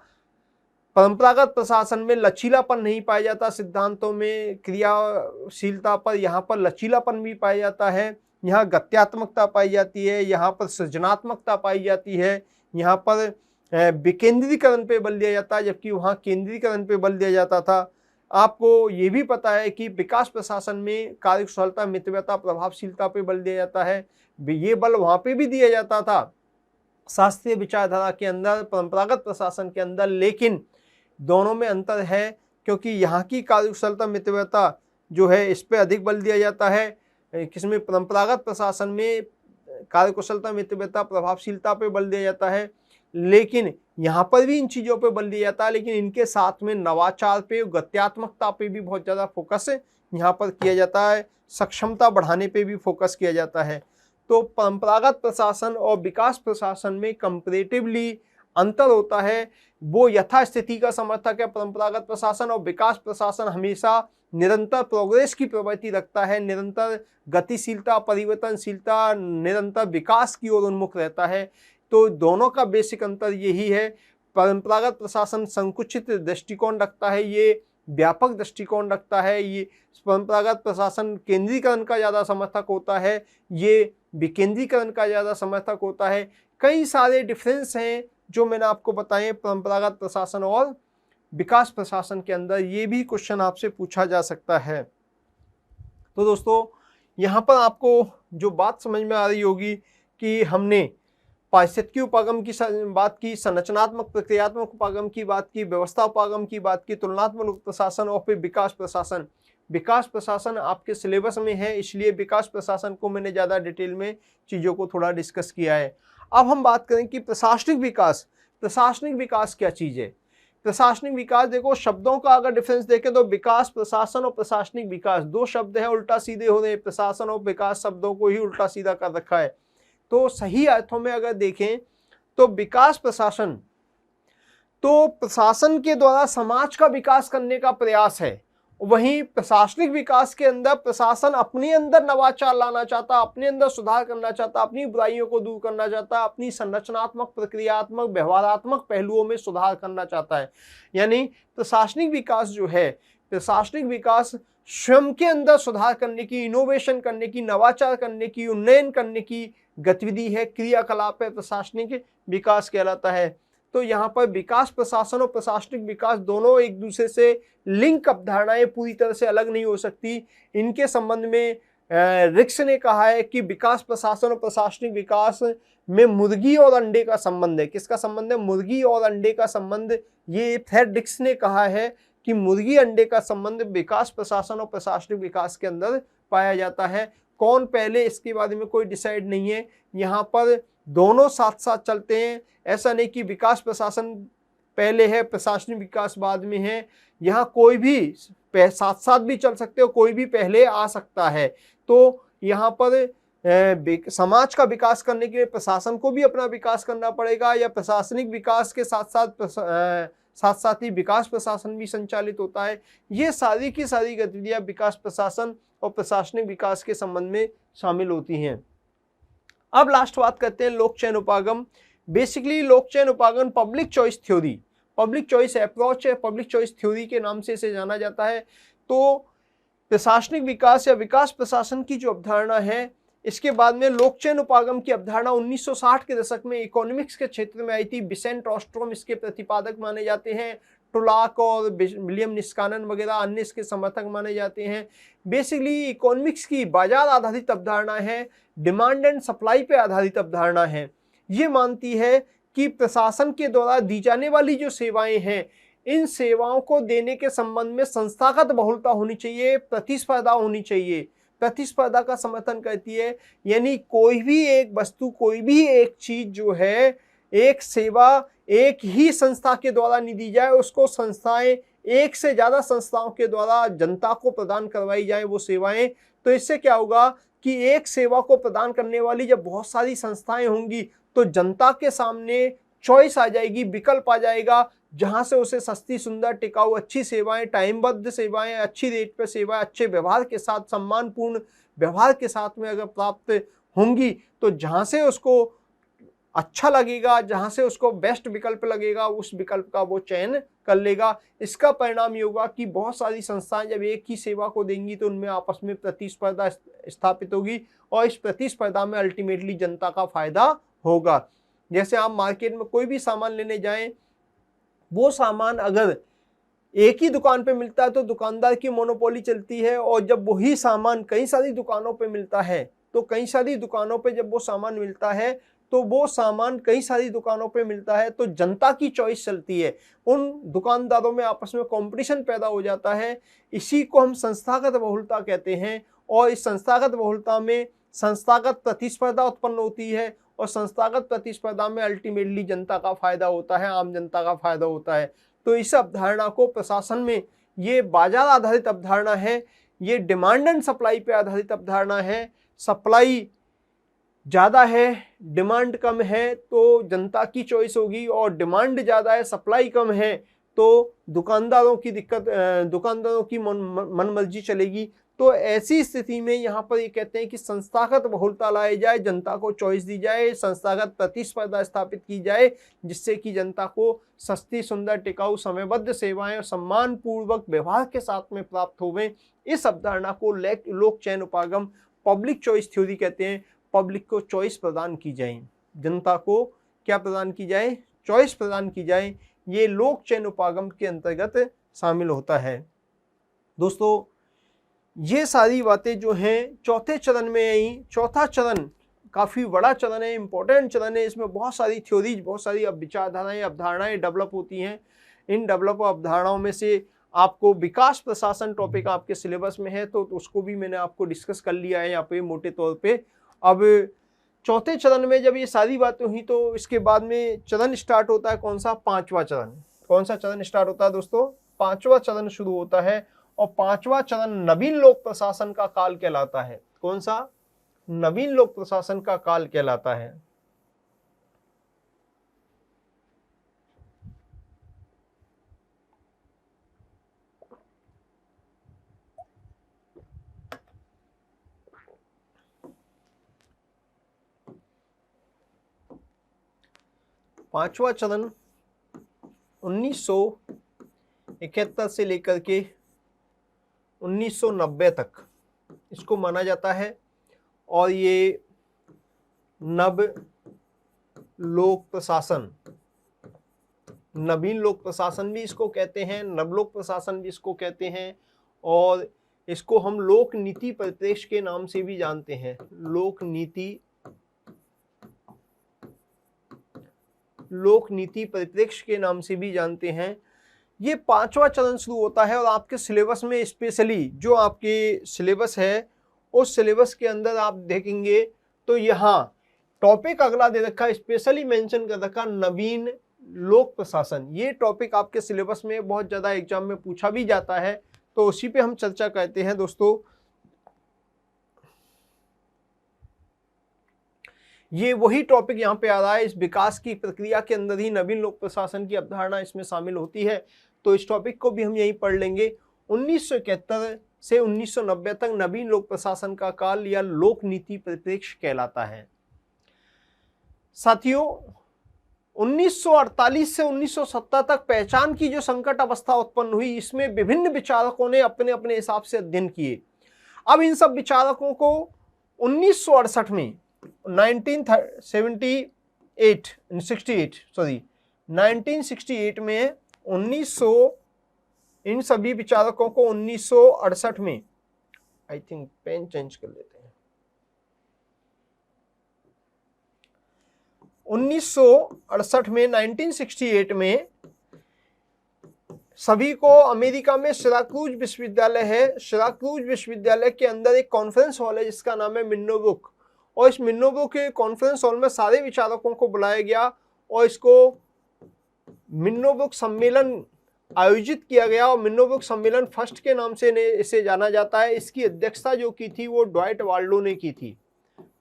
परंपरागत प्रशासन में लचीलापन नहीं पाया जाता, सिद्धांतों में क्रियाशीलता पर यहाँ पर लचीलापन भी पाया जाता है। यहाँ गत्यात्मकता पाई जाती है, यहाँ पर सृजनात्मकता पाई जाती है, यहाँ पर विकेंद्रीकरण पे बल दिया जाता है, जबकि वहाँ केंद्रीकरण पे बल दिया जाता था। आपको ये भी पता है कि विकास प्रशासन में कार्यकुशलता, मितव्यता, प्रभावशीलता पे बल दिया जाता है। ये बल वहाँ पे भी दिया जाता था शास्त्रीय विचारधारा के अंदर, परंपरागत प्रशासन के अंदर, लेकिन दोनों में अंतर है क्योंकि यहाँ की कार्यकुशलता, मितव्यता जो है इस पे अधिक बल दिया जाता है। किसमें? परंपरागत प्रशासन में कार्यकुशलता, मितव्यता, प्रभावशीलता पे बल दिया जाता है, लेकिन यहाँ पर भी इन चीज़ों पे बल दिया जाता है, लेकिन इनके साथ में नवाचार पे, गत्यात्मकता पे भी बहुत ज़्यादा फोकस यहाँ पर किया जाता है, सक्षमता बढ़ाने पे भी फोकस किया जाता है। तो परंपरागत प्रशासन और विकास प्रशासन में कंपैरेटिवली अंतर होता है। वो यथास्थिति का समर्थक है परंपरागत प्रशासन, और विकास प्रशासन हमेशा निरंतर प्रोग्रेस की प्रवृत्ति रखता है, निरंतर गतिशीलता, परिवर्तनशीलता, निरंतर विकास की ओर उन्मुख रहता है। तो दोनों का बेसिक अंतर यही है। परंपरागत प्रशासन संकुचित दृष्टिकोण रखता है, ये व्यापक दृष्टिकोण रखता है। ये परंपरागत प्रशासन केंद्रीकरण का ज़्यादा समर्थक होता है, ये विकेंद्रीकरण का ज़्यादा समर्थक होता है। कई सारे डिफरेंस हैं जो मैंने आपको बताए परंपरागत प्रशासन और विकास प्रशासन के अंदर। ये भी क्वेश्चन आपसे पूछा जा सकता है। तो दोस्तों, यहाँ पर आपको जो बात समझ में आ रही होगी कि हमने पारिस्थितिकी उपागम की बात की, संरचनात्मक प्रक्रियात्मक उपागम की बात की, व्यवस्था उपागम की बात की, तुलनात्मक प्रशासन और फिर विकास प्रशासन। विकास प्रशासन आपके सिलेबस में है, इसलिए विकास प्रशासन को मैंने ज़्यादा डिटेल में चीज़ों को थोड़ा डिस्कस किया है। अब हम बात करें कि प्रशासनिक विकास। प्रशासनिक विकास क्या चीज़ है? प्रशासनिक विकास, देखो शब्दों का अगर डिफरेंस देखें तो विकास, प्रशासन और प्रशासनिक विकास दो शब्द हैं, उल्टा सीधे हो रहे हैं। प्रशासन और विकास शब्दों को ही उल्टा सीधा कर रखा है। तो सही अर्थों में अगर देखें तो विकास प्रशासन तो प्रशासन के द्वारा समाज का विकास करने का प्रयास है। वहीं प्रशासनिक विकास के अंदर प्रशासन अपने अंदर नवाचार लाना चाहता, अपने अंदर सुधार करना चाहता, अपनी बुराइयों को दूर करना चाहता, अपनी संरचनात्मक, प्रक्रियात्मक, व्यवहारात्मक पहलुओं में सुधार करना चाहता है। यानी प्रशासनिक विकास जो है, प्रशासनिक विकास स्वयं के अंदर सुधार करने की, इनोवेशन करने की, नवाचार करने की, उन्नयन करने की गतिविधि है, क्रियाकलाप है, प्रशासनिक विकास कहलाता है। तो यहाँ पर विकास प्रशासन और प्रशासनिक विकास दोनों एक दूसरे से लिंक अवधारणाएं पूरी तरह से अलग नहीं हो सकती। इनके संबंध में रिक्स ने कहा है कि विकास प्रशासन और प्रशासनिक विकास में मुर्गी और अंडे का संबंध है। किसका संबंध है? मुर्गी और अंडे का संबंध। ये रिक्स ने कहा है कि मुर्गी अंडे का संबंध विकास प्रशासन और प्रशासनिक विकास के अंदर पाया जाता है। कौन पहले, इसके बारे में कोई डिसाइड नहीं है। यहाँ पर दोनों साथ साथ चलते हैं। ऐसा नहीं कि विकास प्रशासन पहले है, प्रशासनिक विकास बाद में है। यहाँ कोई भी साथ साथ भी चल सकते हो, कोई भी पहले आ सकता है। तो यहाँ पर समाज का विकास करने के लिए प्रशासन को भी अपना विकास करना पड़ेगा, या प्रशासनिक विकास के साथ साथ ही विकास प्रशासन भी संचालित होता है। ये सारी की सारी गतिविधियां विकास प्रशासन और प्रशासनिक विकास के संबंध में शामिल होती हैं। अब लास्ट बात करते हैं लोक चयन उपागम। बेसिकली लोक चयन उपागम public choice theory, public choice approach है, पब्लिक चॉइस थ्योरी के नाम से इसे जाना जाता है। तो प्रशासनिक विकास या विकास प्रशासन की जो अवधारणा है, इसके बाद में लोक चयन उपागम की अवधारणा 1960 के दशक में इकोनॉमिक्स के क्षेत्र में आई थी। विसेंट ऑस्ट्रोम इसके प्रतिपादक माने जाते हैं। टुलाक और विलियम निस्कानन वगैरह अन्य इसके समर्थक माने जाते हैं। बेसिकली इकोनॉमिक्स की बाजार आधारित अवधारणा है, डिमांड एंड सप्लाई पे आधारित अवधारणा है। ये मानती है कि प्रशासन के द्वारा दी जाने वाली जो सेवाएं हैं, इन सेवाओं को देने के संबंध में संस्थागत बहुलता होनी चाहिए, प्रतिस्पर्धा होनी चाहिए। प्रतिस्पर्धा का समर्थन करती है, यानी कोई भी एक वस्तु, कोई भी एक चीज जो है, एक सेवा एक ही संस्था के द्वारा नहीं दी जाए, उसको संस्थाएं एक से ज्यादा संस्थाओं के द्वारा जनता को प्रदान करवाई जाए वो सेवाएं। तो इससे क्या होगा कि एक सेवा को प्रदान करने वाली जब बहुत सारी संस्थाएं होंगी तो जनता के सामने चॉइस आ जाएगी, विकल्प आ जाएगा, जहां से उसे सस्ती, सुंदर, टिकाऊ, अच्छी सेवाएं, टाइमबद्ध सेवाएं, अच्छी रेट पे सेवाएं, अच्छे व्यवहार के साथ, सम्मानपूर्ण व्यवहार के साथ में अगर प्राप्त होंगी तो जहां से उसको अच्छा लगेगा, जहां से उसको बेस्ट विकल्प लगेगा, उस विकल्प का वो चयन कर लेगा। इसका परिणाम ये होगा कि बहुत सारी संस्थाएं जब एक ही सेवा को देंगी तो उनमें आपस में प्रतिस्पर्धा स्थापित होगी और इस प्रतिस्पर्धा में अल्टीमेटली जनता का फायदा होगा। जैसे आप मार्केट में कोई भी सामान लेने जाएं, वो सामान अगर एक ही दुकान पे मिलता है तो दुकानदार की मोनोपोली चलती है, और जब वही सामान कई सारी दुकानों पे मिलता है तो कई सारी दुकानों पे जब वो सामान मिलता है तो वो सामान कई सारी दुकानों पे मिलता है तो जनता की चॉइस चलती है, उन दुकानदारों में आपस में कंपटीशन पैदा हो जाता है। इसी को हम संस्थागत बहुलता कहते हैं, और इस संस्थागत बहुलता में संस्थागत प्रतिस्पर्धा उत्पन्न होती है, और संस्थागत प्रतिस्पर्धा में अल्टीमेटली जनता का फायदा होता है, आम जनता का फायदा होता है। तो इस अवधारणा को प्रशासन में, ये बाजार आधारित अवधारणा है, ये डिमांड एंड सप्लाई पे आधारित अवधारणा है। सप्लाई ज़्यादा है, डिमांड कम है तो जनता की चॉइस होगी, और डिमांड ज़्यादा है, सप्लाई कम है तो दुकानदारों की दिक्कत, दुकानदारों की मनमर्जी चलेगी। तो ऐसी स्थिति में यहाँ पर ये कहते हैं कि संस्थागत बहुलता लाई जाए, जनता को चॉइस दी जाए, संस्थागत प्रतिस्पर्धा स्थापित की जाए, जिससे कि जनता को सस्ती, सुंदर, टिकाऊ, समयबद्ध सेवाएं और सम्मानपूर्वक व्यवहार के साथ में प्राप्त होवें। इस अवधारणा को लोक चयन उपागम, पब्लिक चॉइस थ्योरी कहते हैं। पब्लिक को चॉइस प्रदान की जाए, जनता को क्या प्रदान की जाए, चॉइस प्रदान की जाए, ये लोक चयन उपागम के अंतर्गत शामिल होता है। दोस्तों, ये सारी बातें जो हैं चौथे चरण में आई। चौथा चरण काफ़ी बड़ा चरण है, इंपॉर्टेंट चरण है। इसमें बहुत सारी थ्योरीज, बहुत सारी विचारधाराएं, अवधारणाएं डेवलप होती हैं। इन डेवलप अवधारणाओं में से आपको विकास प्रशासन टॉपिक आपके सिलेबस में है, तो उसको भी मैंने आपको डिस्कस कर लिया है यहाँ पे मोटे तौर पे। अब चौथे चरण में जब ये सारी बातें हुई तो इसके बाद में चरण स्टार्ट होता है कौन सा, पांचवा चरण। कौन सा चरण स्टार्ट होता है दोस्तों, पांचवा चरण शुरू होता है, और पांचवा चरण नवीन लोक प्रशासन का काल कहलाता है। कौन सा, नवीन लोक प्रशासन का काल कहलाता है। पांचवा चरण 1971 से लेकर के 1990 तक इसको माना जाता है, और ये नव लोक प्रशासन, नवीन लोक प्रशासन भी इसको कहते हैं, नवलोक प्रशासन भी इसको कहते हैं, और इसको हम लोक नीति परिप्रेक्ष्य के नाम से भी जानते हैं। लोक नीति परिप्रेक्ष्य के नाम से भी जानते हैं। ये पांचवा चरण शुरू होता है, और आपके सिलेबस में स्पेशली जो आपके सिलेबस है उस सिलेबस के अंदर आप देखेंगे तो यहाँ टॉपिक अगला दे रखा, स्पेशली मेंशन कर रखा, नवीन लोक प्रशासन। ये टॉपिक आपके सिलेबस में बहुत ज़्यादा एग्जाम में पूछा भी जाता है, तो उसी पे हम चर्चा करते हैं दोस्तों। ये वही टॉपिक यहाँ पे आ रहा है, इस विकास की प्रक्रिया के अंदर ही नवीन लोक प्रशासन की अवधारणा इसमें शामिल होती है, तो इस टॉपिक को भी हम यहीं पढ़ लेंगे। 1971 से 1990 तक नवीन लोक प्रशासन का काल या लोक नीति परिप्रेक्ष्य कहलाता है। साथियों, 1948 से 1970 तक पहचान की जो संकट अवस्था उत्पन्न हुई, इसमें विभिन्न विचारकों ने अपने अपने हिसाब से अध्ययन किए। अब इन सब विचारकों को 1968 में 1968 में 1900 इन सभी विचारकों को 1968 में, आई थिंक पेन चेंज कर लेते हैं, 1968 में 1968 में सभी को अमेरिका में सिराक्यूज विश्वविद्यालय है, सिराक्यूज विश्वविद्यालय के अंदर एक कॉन्फ्रेंस हॉल है जिसका नाम है मिन्नोबुक, और इस मिन्नोबुक के कॉन्फ्रेंस हॉल में सारे विचारकों को बुलाया गया और इसको मिन्नोबुक सम्मेलन आयोजित किया गया। और मिन्नोबुक सम्मेलन फर्स्ट के नाम से इसे जाना जाता है। इसकी अध्यक्षता जो की थी वो ड्वाइट वाल्डो ने की थी।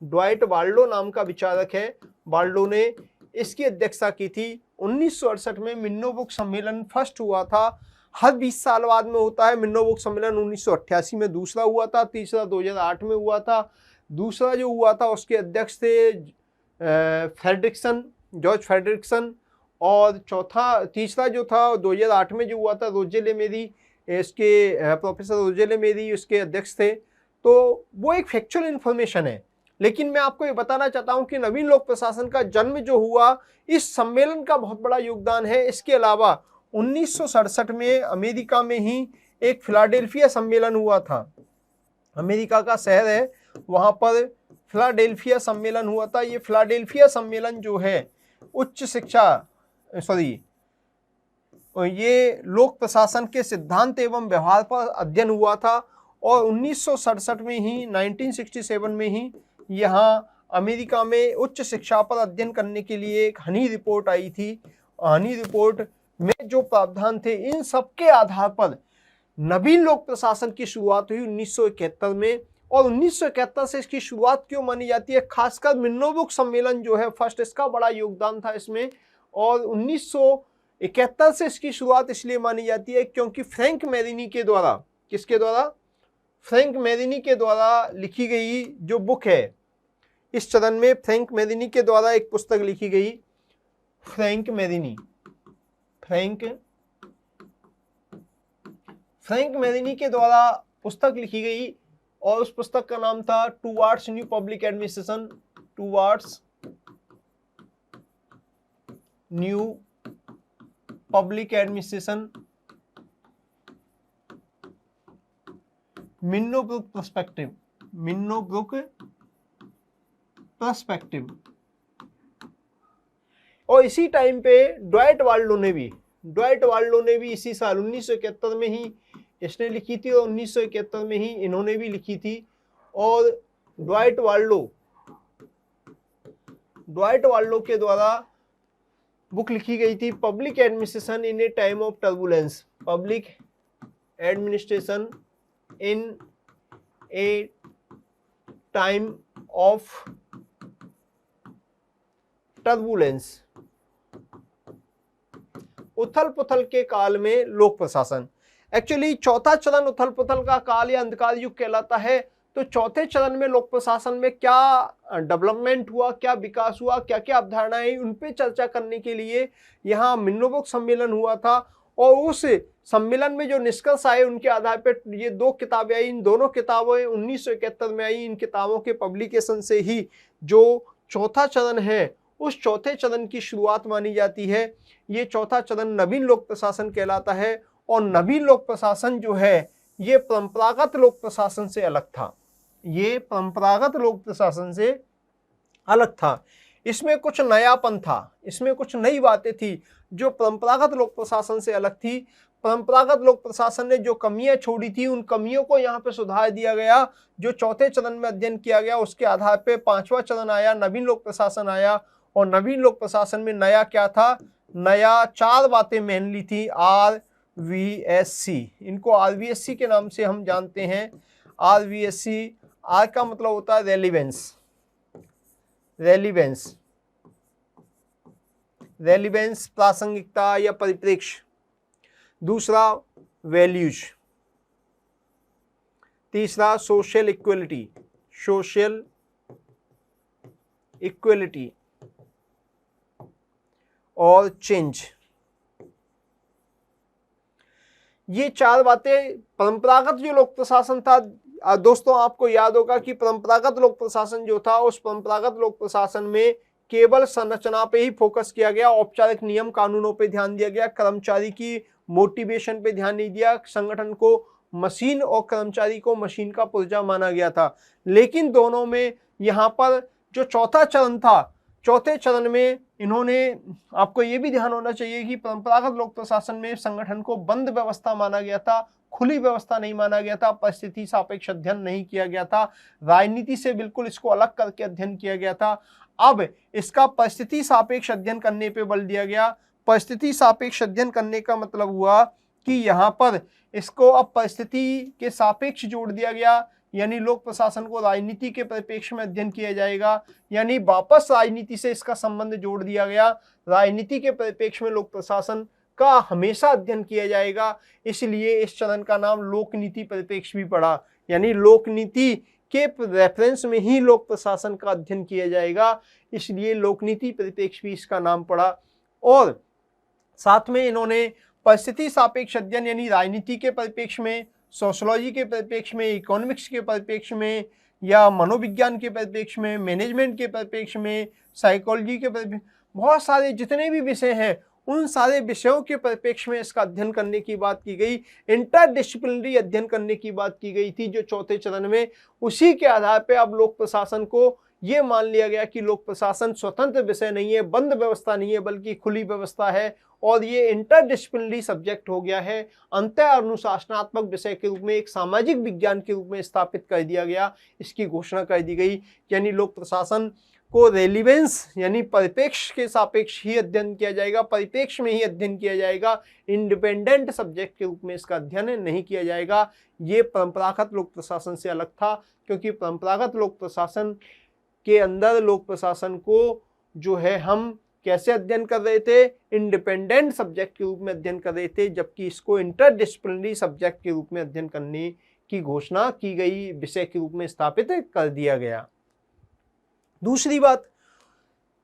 ड्वाइट वाल्डो नाम का विचारक है, वाल्डो ने इसकी अध्यक्षता की थी। 1968 में मिन्नोबुक सम्मेलन फर्स्ट हुआ था। हर 20 साल बाद में होता है। मिन्नोबुक सम्मेलन 1988 में दूसरा हुआ था, तीसरा 2008 में हुआ था। दूसरा जो हुआ था उसके अध्यक्ष थे फ्रेडरिक्सन, जॉर्ज फ्रेडरिक्सन, और तीसरा जो था 2008 में जो हुआ था रोजेले मेरी, इसके प्रोफेसर रोजेले मेरी उसके अध्यक्ष थे। तो वो एक फैक्चुअल इन्फॉर्मेशन है, लेकिन मैं आपको ये बताना चाहता हूँ कि नवीन लोक प्रशासन का जन्म जो हुआ इस सम्मेलन का बहुत बड़ा योगदान है। इसके अलावा 1967 में अमेरिका में ही एक फिलाडेल्फिया सम्मेलन हुआ था। अमेरिका का शहर है, वहाँ पर फिलाडेल्फिया सम्मेलन हुआ था। ये फिलाडेल्फिया सम्मेलन जो है उच्च शिक्षा ये लोक प्रशासन के सिद्धांत एवं व्यवहार पर अध्ययन हुआ था। और 1967 में ही 1967 में ही यहाँ अमेरिका में उच्च शिक्षा पर अध्ययन करने के लिए एक हनी रिपोर्ट आई थी। हनी रिपोर्ट में जो प्रावधान थे, इन सब के आधार पर नवीन लोक प्रशासन की शुरुआत हुई 1971 में। और 1971 से इसकी शुरुआत क्यों मानी जाती है? खासकर मिन्नोबुक सम्मेलन जो है फर्स्ट, इसका बड़ा योगदान था इसमें। और 1971 से इसकी शुरुआत इसलिए मानी जाती है क्योंकि फ्रैंक मैरिनी के द्वारा, किसके द्वारा? फ्रैंक मैरिनी के द्वारा लिखी गई जो बुक है, इस चरण में फ्रैंक मैरिनी के द्वारा एक पुस्तक लिखी गई। फ्रैंक मैरिनी के द्वारा पुस्तक लिखी गई और उस पुस्तक का नाम था towards new public administration, towards new public administration, Minnowbrook perspective. और इसी टाइम पे ड्वाइट वाल्डो ने भी इसी साल 1971 में ही इसने लिखी थी और 1971 में ही इन्होंने भी लिखी थी। और ड्वाइट वाल्डो के द्वारा बुक लिखी गई थी public administration in A time of turbulence, public administration in A time of turbulence, उथल पुथल के काल में लोक प्रशासन। एक्चुअली चौथा चरण उथल पुथल का काल या अंधकार युग कहलाता है। तो चौथे चरण में लोक प्रशासन में क्या डेवलपमेंट हुआ, क्या विकास हुआ, क्या क्या अवधारणाएं, उन पे चर्चा करने के लिए यहाँ मिन्नोबुक सम्मेलन हुआ था। और उस सम्मेलन में जो निष्कर्ष आए उनके आधार पर ये 2 किताबें आई। इन दोनों किताबें 1971 में आई। इन किताबों के पब्लिकेशन से ही जो चौथा चरण है उस चौथे चरण की शुरुआत मानी जाती है। ये चौथा चरण नवीन लोक प्रशासन कहलाता है। और नवीन लोक प्रशासन जो है ये परंपरागत लोक प्रशासन से अलग था। ये परंपरागत लोक प्रशासन से अलग था। इसमें कुछ नयापन था, इसमें कुछ नई बातें थी जो परंपरागत लोक प्रशासन से अलग थी। परंपरागत लोक प्रशासन ने जो कमियां छोड़ी थी उन कमियों को यहाँ पे सुधार दिया गया। जो चौथे चरण में अध्ययन किया गया उसके आधार पे 5वां चरण आया, नवीन लोक प्रशासन आया। और नवीन लोक प्रशासन में नया क्या था? नया 4 बातें मेनली थी। RVSC, इनको RVSC के नाम से हम जानते हैं। RVSC, आर का मतलब होता है रेलिवेंस, प्रासंगिकता या परिप्रेक्ष्य। दूसरा वैल्यूज। तीसरा सोशल इक्वलिटी और चेंज। ये 4 बातें परंपरागत जो लोक प्रशासन था दोस्तों आपको याद होगा कि परंपरागत लोक प्रशासन जो था, उस परंपरागत लोक प्रशासन में केवल संरचना पे ही फोकस किया गया, औपचारिक नियम कानूनों पे ध्यान दिया गया, कर्मचारी की मोटिवेशन पे ध्यान नहीं दिया, संगठन को मशीन और कर्मचारी को मशीन का पुर्जा माना गया था। लेकिन दोनों में यहाँ पर जो चौथा चरण था, चौथे चरण में इन्होंने, आपको ये भी ध्यान होना चाहिए कि परंपरागत लोक प्रशासन में संगठन को बंद व्यवस्था माना गया था, खुली व्यवस्था नहीं माना गया था, परिस्थिति सापेक्ष अध्ययन नहीं किया गया था, राजनीति से बिल्कुल इसको अलग करके अध्ययन किया गया था। अब इसका परिस्थिति सापेक्ष अध्ययन करने पे बल दिया गया। परिस्थिति सापेक्ष अध्ययन करने का मतलब हुआ कि यहाँ पर इसको अब परिस्थिति के सापेक्ष जोड़ दिया गया, यानी लोक प्रशासन को राजनीति के परिप्रेक्ष्य में अध्ययन किया जाएगा, यानी वापस राजनीति से इसका संबंध जोड़ दिया गया। राजनीति के परिप्रेक्ष्य में लोक प्रशासन का हमेशा अध्ययन किया जाएगा, इसलिए इस चरण का नाम लोक नीति परिप्रेक्ष्य भी पड़ा, यानी लोक नीति के रेफरेंस में ही लोक प्रशासन का अध्ययन किया जाएगा, इसलिए लोक नीति परिप्रेक्ष्य भी इसका नाम पड़ा। और साथ में इन्होंने परिस्थिति सापेक्ष अध्ययन यानी राजनीति के परिप्रेक्ष्य में, सोशोलॉजी के परिप्रेक्ष्य में, इकोनॉमिक्स के परिप्रेक्ष्य में, या मनोविज्ञान के परिप्रेक्ष्य में, मैनेजमेंट के परिप्रेक्ष्य में, साइकोलॉजी के परिप्रेक्ष्य, बहुत सारे जितने भी विषय हैं उन सारे विषयों के परिप्रेक्ष्य में इसका अध्ययन करने की बात की गई, इंटरडिसिप्लिनरी अध्ययन करने की बात की गई थी जो चौथे चरण में। उसी के आधार पर अब लोक प्रशासन को ये मान लिया गया कि लोक प्रशासन स्वतंत्र विषय नहीं है, बंद व्यवस्था नहीं है, बल्कि खुली व्यवस्था है, और ये इंटरडिसिप्लिनरी सब्जेक्ट हो गया है, अंतर अनुशासनात्मक विषय के रूप में, एक सामाजिक विज्ञान के रूप में स्थापित कर दिया गया, इसकी घोषणा कर दी गई। यानी लोक प्रशासन को रेलिवेंस यानी परिप्रेक्ष्य के सापेक्ष ही अध्ययन किया जाएगा, परिप्रेक्ष्य में ही अध्ययन किया जाएगा, इंडिपेंडेंट सब्जेक्ट के रूप में इसका अध्ययन नहीं किया जाएगा। ये परंपरागत लोक प्रशासन से अलग था, क्योंकि परंपरागत लोक प्रशासन के अंदर लोक प्रशासन को जो है हम कैसे अध्ययन कर रहे थे, इंडिपेंडेंट सब्जेक्ट के रूप में अध्ययन कर रहे थे, जबकि इसको इंटरडिसिप्लिनरी सब्जेक्ट के रूप में अध्ययन करने की घोषणा की गई, विषय के रूप में स्थापित कर दिया गया। दूसरी बात,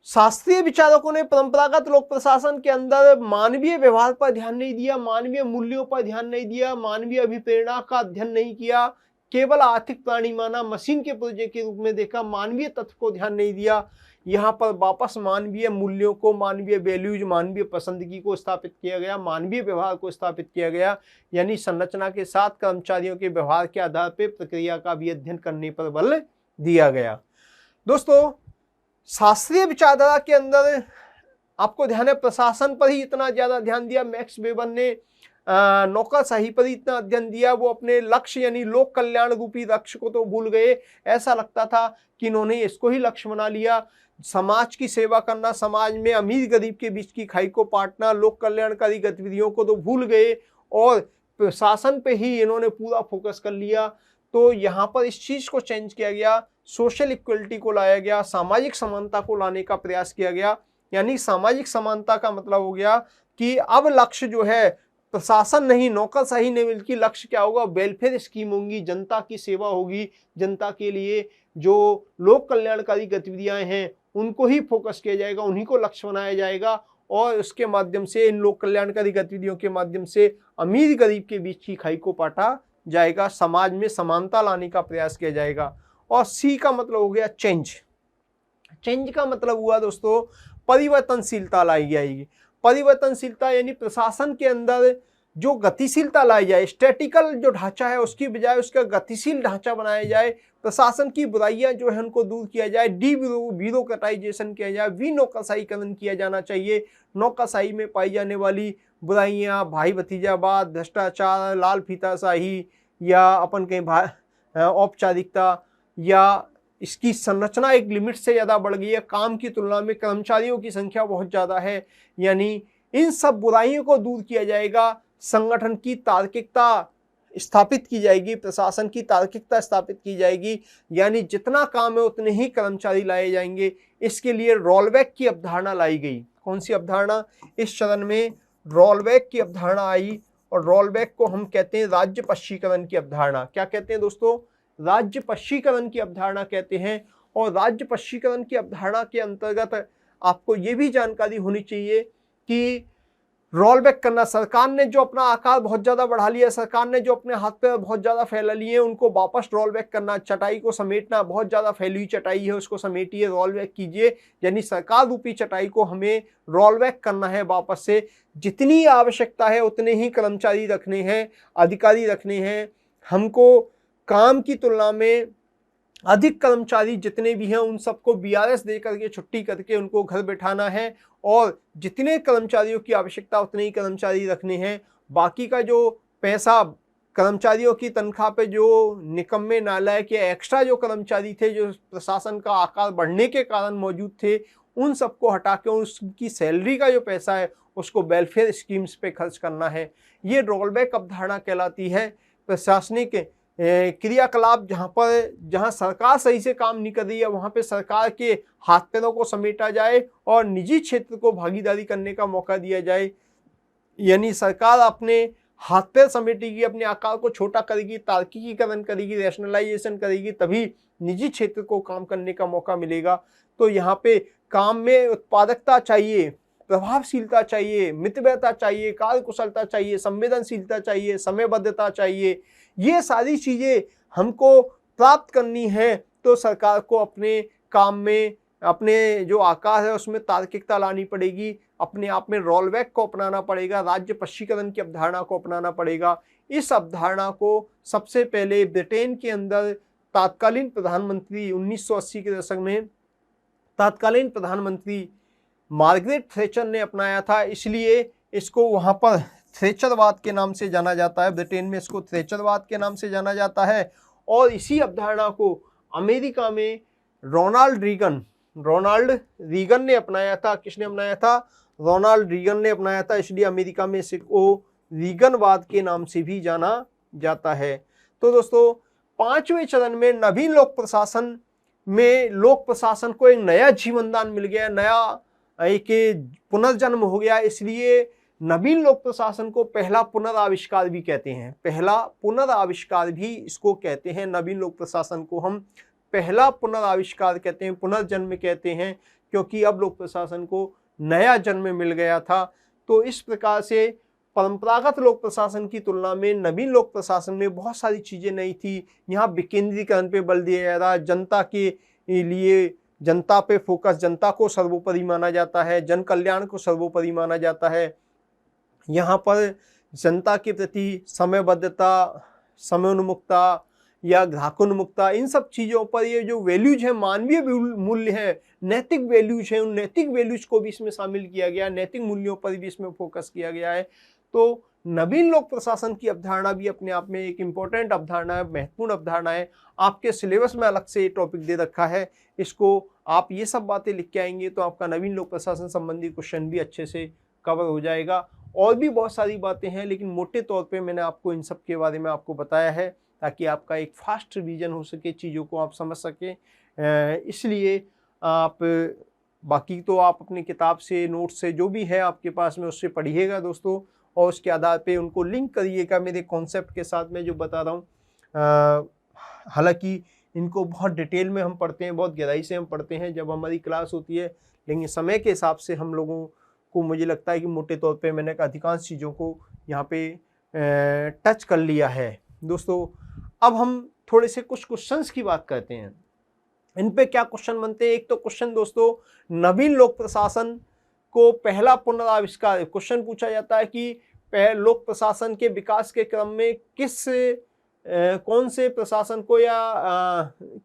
शास्त्रीय विचारकों ने परंपरागत लोक प्रशासन के अंदर मानवीय व्यवहार पर ध्यान नहीं दिया, मानवीय मूल्यों पर ध्यान नहीं दिया, मानवीय अभिप्रेरणा का अध्ययन नहीं किया, केवल आर्थिक प्राणी माना, मशीन के पुर्जे के रूप में देखा, मानवीय तत्व को ध्यान नहीं दिया। यहाँ पर वापस मानवीय मूल्यों को, मानवीय वैल्यूज, मानवीय पसंदगी को स्थापित किया गया, मानवीय व्यवहार को स्थापित किया गया, यानी संरचना के साथ कर्मचारियों के व्यवहार के आधार पर प्रक्रिया का भी अध्ययन करने पर बल दिया गया। दोस्तों शास्त्रीय विचारधारा के अंदर आपको ध्यान है, प्रशासन पर ही इतना ज्यादा ध्यान दिया। मैक्स वेबर ने नौकरशाही पर इतना अध्ययन दिया, वो अपने लक्ष्य यानी लोक कल्याण रूपी लक्ष्य को तो भूल गए। ऐसा लगता था कि इन्होंने इसको ही लक्ष्य बना लिया, समाज की सेवा करना, समाज में अमीर गरीब के बीच की खाई को पाटना, लोक कल्याणकारी गतिविधियों को तो भूल गए और प्रशासन पे ही इन्होंने पूरा फोकस कर लिया। तो यहाँ पर इस चीज को चेंज किया गया, सोशल इक्वलिटी को लाया गया, सामाजिक समानता को लाने का प्रयास किया गया। यानी सामाजिक समानता का मतलब हो गया कि अब लक्ष्य जो है प्रशासन नहीं, नौकरशाही नहीं, बल्कि लक्ष्य क्या होगा, वेलफेयर स्कीम होंगी, जनता की सेवा होगी, जनता के लिए जो लोक कल्याणकारी गतिविधियां हैं उनको ही फोकस किया जाएगा, उन्हीं को लक्ष्य बनाया जाएगा, और उसके माध्यम से, इन लोक कल्याणकारी गतिविधियों के माध्यम से अमीर गरीब के बीच की खाई को पाटा जाएगा, समाज में समानता लाने का प्रयास किया जाएगा। और सी का मतलब हो गया चेंज। चेंज का मतलब हुआ दोस्तों परिवर्तनशीलता लाई जाएगी। परिवर्तनशीलता यानी प्रशासन के अंदर जो गतिशीलता लाई जाए, स्टैटिकल जो ढांचा है उसकी बजाय उसका गतिशील ढांचा बनाया जाए, प्रशासन की बुराइयां जो है उनको दूर किया जाए, डी ब्यूरोक्रेटाइजेशन किया जाए, विनौकरशाहीकरण किया जाना चाहिए। नौकरशाही में पाई जाने वाली बुराइयां, भाई भतीजावाद, भ्रष्टाचार, लाल फीताशाही, या अपन कहीं औपचारिकता, या इसकी संरचना एक लिमिट से ज़्यादा बढ़ गई है, काम की तुलना में कर्मचारियों की संख्या बहुत ज़्यादा है, यानी इन सब बुराइयों को दूर किया जाएगा। संगठन की तार्किकता स्थापित की जाएगी, प्रशासन की तार्किकता स्थापित की जाएगी, यानी जितना काम है उतने ही कर्मचारी लाए जाएंगे। इसके लिए रोलबैक की अवधारणा लाई गई। कौन सी अवधारणा? इस चरण में रोलबैक की अवधारणा आई, और रोलबैक को हम कहते हैं राज्यपक्षीकरण की अवधारणा। क्या कहते हैं दोस्तों? राज्यपक्षीकरण की अवधारणा कहते हैं। और राज्यपक्षीकरण की अवधारणा के अंतर्गत आपको ये भी जानकारी होनी चाहिए कि रोल बैक करना, सरकार ने जो अपना आकार बहुत ज़्यादा बढ़ा लिया, सरकार ने जो अपने हाथ पे बहुत ज़्यादा फैला लिए उनको वापस रोल बैक करना, चटाई को समेटना, बहुत ज़्यादा फैली हुई चटाई है उसको समेटिए, रोल बैक कीजिए, यानी सरकार रूपी चटाई को हमें रोल बैक करना है वापस से। जितनी आवश्यकता है उतने ही कर्मचारी रखने हैं, अधिकारी रखने हैं, हमको काम की तुलना में अधिक कर्मचारी जितने भी हैं उन सबको बीआरएस दे करके छुट्टी करके उनको घर बैठाना है, और जितने कर्मचारियों की आवश्यकता उतने ही कर्मचारी रखने हैं। बाकी का जो पैसा कर्मचारियों की तनख्वाह पे जो निकम्मे नालायक या एक्स्ट्रा जो कर्मचारी थे जो प्रशासन का आकार बढ़ने के कारण मौजूद थे, उन सबको हटा के उसकी सैलरी का जो पैसा है उसको वेलफेयर स्कीम्स पे खर्च करना है। ये रोलबैक अवधारणा कहलाती है। प्रशासनिक क्रियाकलाप जहाँ सरकार सही से काम नहीं कर रही है वहाँ पे सरकार के हाथ पैरों को समेटा जाए और निजी क्षेत्र को भागीदारी करने का मौका दिया जाए। यानी सरकार अपने हाथ पैर समेटेगी, अपने आकार को छोटा करेगी, तार्किकीकरण करेगी, रैशनलाइजेशन करेगी, तभी निजी क्षेत्र को काम करने का मौका मिलेगा। तो यहाँ पे काम में उत्पादकता चाहिए, प्रभावशीलता चाहिए, मितव्ययता चाहिए, कार्यकुशलता चाहिए, संवेदनशीलता चाहिए, समयबद्धता चाहिए। ये सारी चीज़ें हमको प्राप्त करनी है तो सरकार को अपने काम में अपने जो आकार है उसमें तार्किकता लानी पड़ेगी, अपने आप में रोलबैक को अपनाना पड़ेगा, राज्य पश्चीकरण की अवधारणा को अपनाना पड़ेगा। इस अवधारणा को सबसे पहले ब्रिटेन के अंदर तत्कालीन प्रधानमंत्री 1980 के दशक में तत्कालीन प्रधानमंत्री मार्गरेट थैचर ने अपनाया था, इसलिए इसको वहाँ पर थैचरवाद के नाम से जाना जाता है। ब्रिटेन में इसको थैचरवाद के नाम से जाना जाता है। और इसी अवधारणा को अमेरिका में रोनाल्ड रीगन ने अपनाया था। किसने अपनाया था? रोनाल्ड रीगन ने अपनाया था, इसलिए अमेरिका में इसको रीगनवाद के नाम से भी जाना जाता है। तो दोस्तों, 5वें चरण में नवीन लोक प्रशासन में लोक प्रशासन को एक नया जीवनदान मिल गया, नया एक पुनर्जन्म हो गया, इसलिए नवीन लोक प्रशासन को पहला पुनराविष्कार भी कहते हैं। पहला पुनराविष्कार भी इसको कहते हैं। नवीन लोक प्रशासन को हम पहला पुनराविष्कार कहते हैं, पुनर्जन्म कहते हैं, क्योंकि अब लोक प्रशासन को नया जन्म मिल गया था। तो इस प्रकार से परंपरागत लोक प्रशासन की तुलना में नवीन लोक प्रशासन में बहुत सारी चीज़ें नई थी। यहाँ विकेंद्रीकरण पे बल दिया जा रहा, जनता के लिए जनता पे फोकस, जनता को सर्वोपरि माना जाता है, जन कल्याण को सर्वोपरि माना जाता है। यहाँ पर जनता के प्रति समयबद्धता, समयोन्मुखता या ग्राहकोन्मुखता, इन सब चीज़ों पर ये जो वैल्यूज हैं, मानवीय मूल्य हैं, नैतिक वैल्यूज हैं, उन नैतिक वैल्यूज को भी इसमें शामिल किया गया, नैतिक मूल्यों पर भी इसमें फोकस किया गया है। तो नवीन लोक प्रशासन की अवधारणा भी अपने आप में एक इम्पोर्टेंट अवधारणा है, महत्वपूर्ण अवधारणा है। आपके सिलेबस में अलग से ये टॉपिक दे रखा है, इसको आप ये सब बातें लिख के आएंगे तो आपका नवीन लोक प्रशासन संबंधी क्वेश्चन भी अच्छे से कवर हो जाएगा। और भी बहुत सारी बातें हैं, लेकिन मोटे तौर पे मैंने आपको इन सब के बारे में आपको बताया है ताकि आपका एक फास्ट रिवीजन हो सके, चीज़ों को आप समझ सकें। इसलिए आप बाकी तो आप अपनी किताब से, नोट से, जो भी है आपके पास में उससे पढ़िएगा दोस्तों, और उसके आधार पे उनको लिंक करिएगा मेरे कॉन्सेप्ट के साथ में जो बता रहा हूँ। हालांकि इनको बहुत डिटेल में हम पढ़ते हैं, बहुत गहराई से हम पढ़ते हैं जब हमारी क्लास होती है, लेकिन समय के हिसाब से हम लोगों को मुझे लगता है कि मोटे तौर पे मैंने अधिकांश चीज़ों को यहाँ पे टच कर लिया है। दोस्तों, अब हम थोड़े से कुछ क्वेश्चंस की बात करते हैं। इन पे क्या क्वेश्चन बनते हैं? एक तो क्वेश्चन दोस्तों, नवीन लोक प्रशासन को पहला पुनराविष्कार, क्वेश्चन पूछा जाता है कि लोक प्रशासन के विकास के क्रम में कौन से प्रशासन को या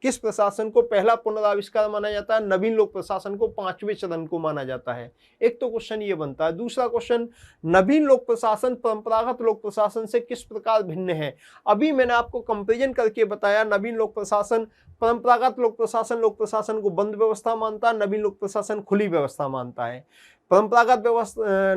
किस प्रशासन को पहला पुनराविष्कार माना जाता है? नवीन लोक प्रशासन को 5वें चरण को माना जाता है। एक तो क्वेश्चन ये बनता है। दूसरा क्वेश्चन, नवीन लोक प्रशासन परंपरागत लोक प्रशासन से किस प्रकार भिन्न है? अभी मैंने आपको कंपेरिजन करके बताया, नवीन लोक प्रशासन, परंपरागत लोक प्रशासन को बंद व्यवस्था मानता है, नवीन लोक प्रशासन खुली व्यवस्था मानता है। परंपरागत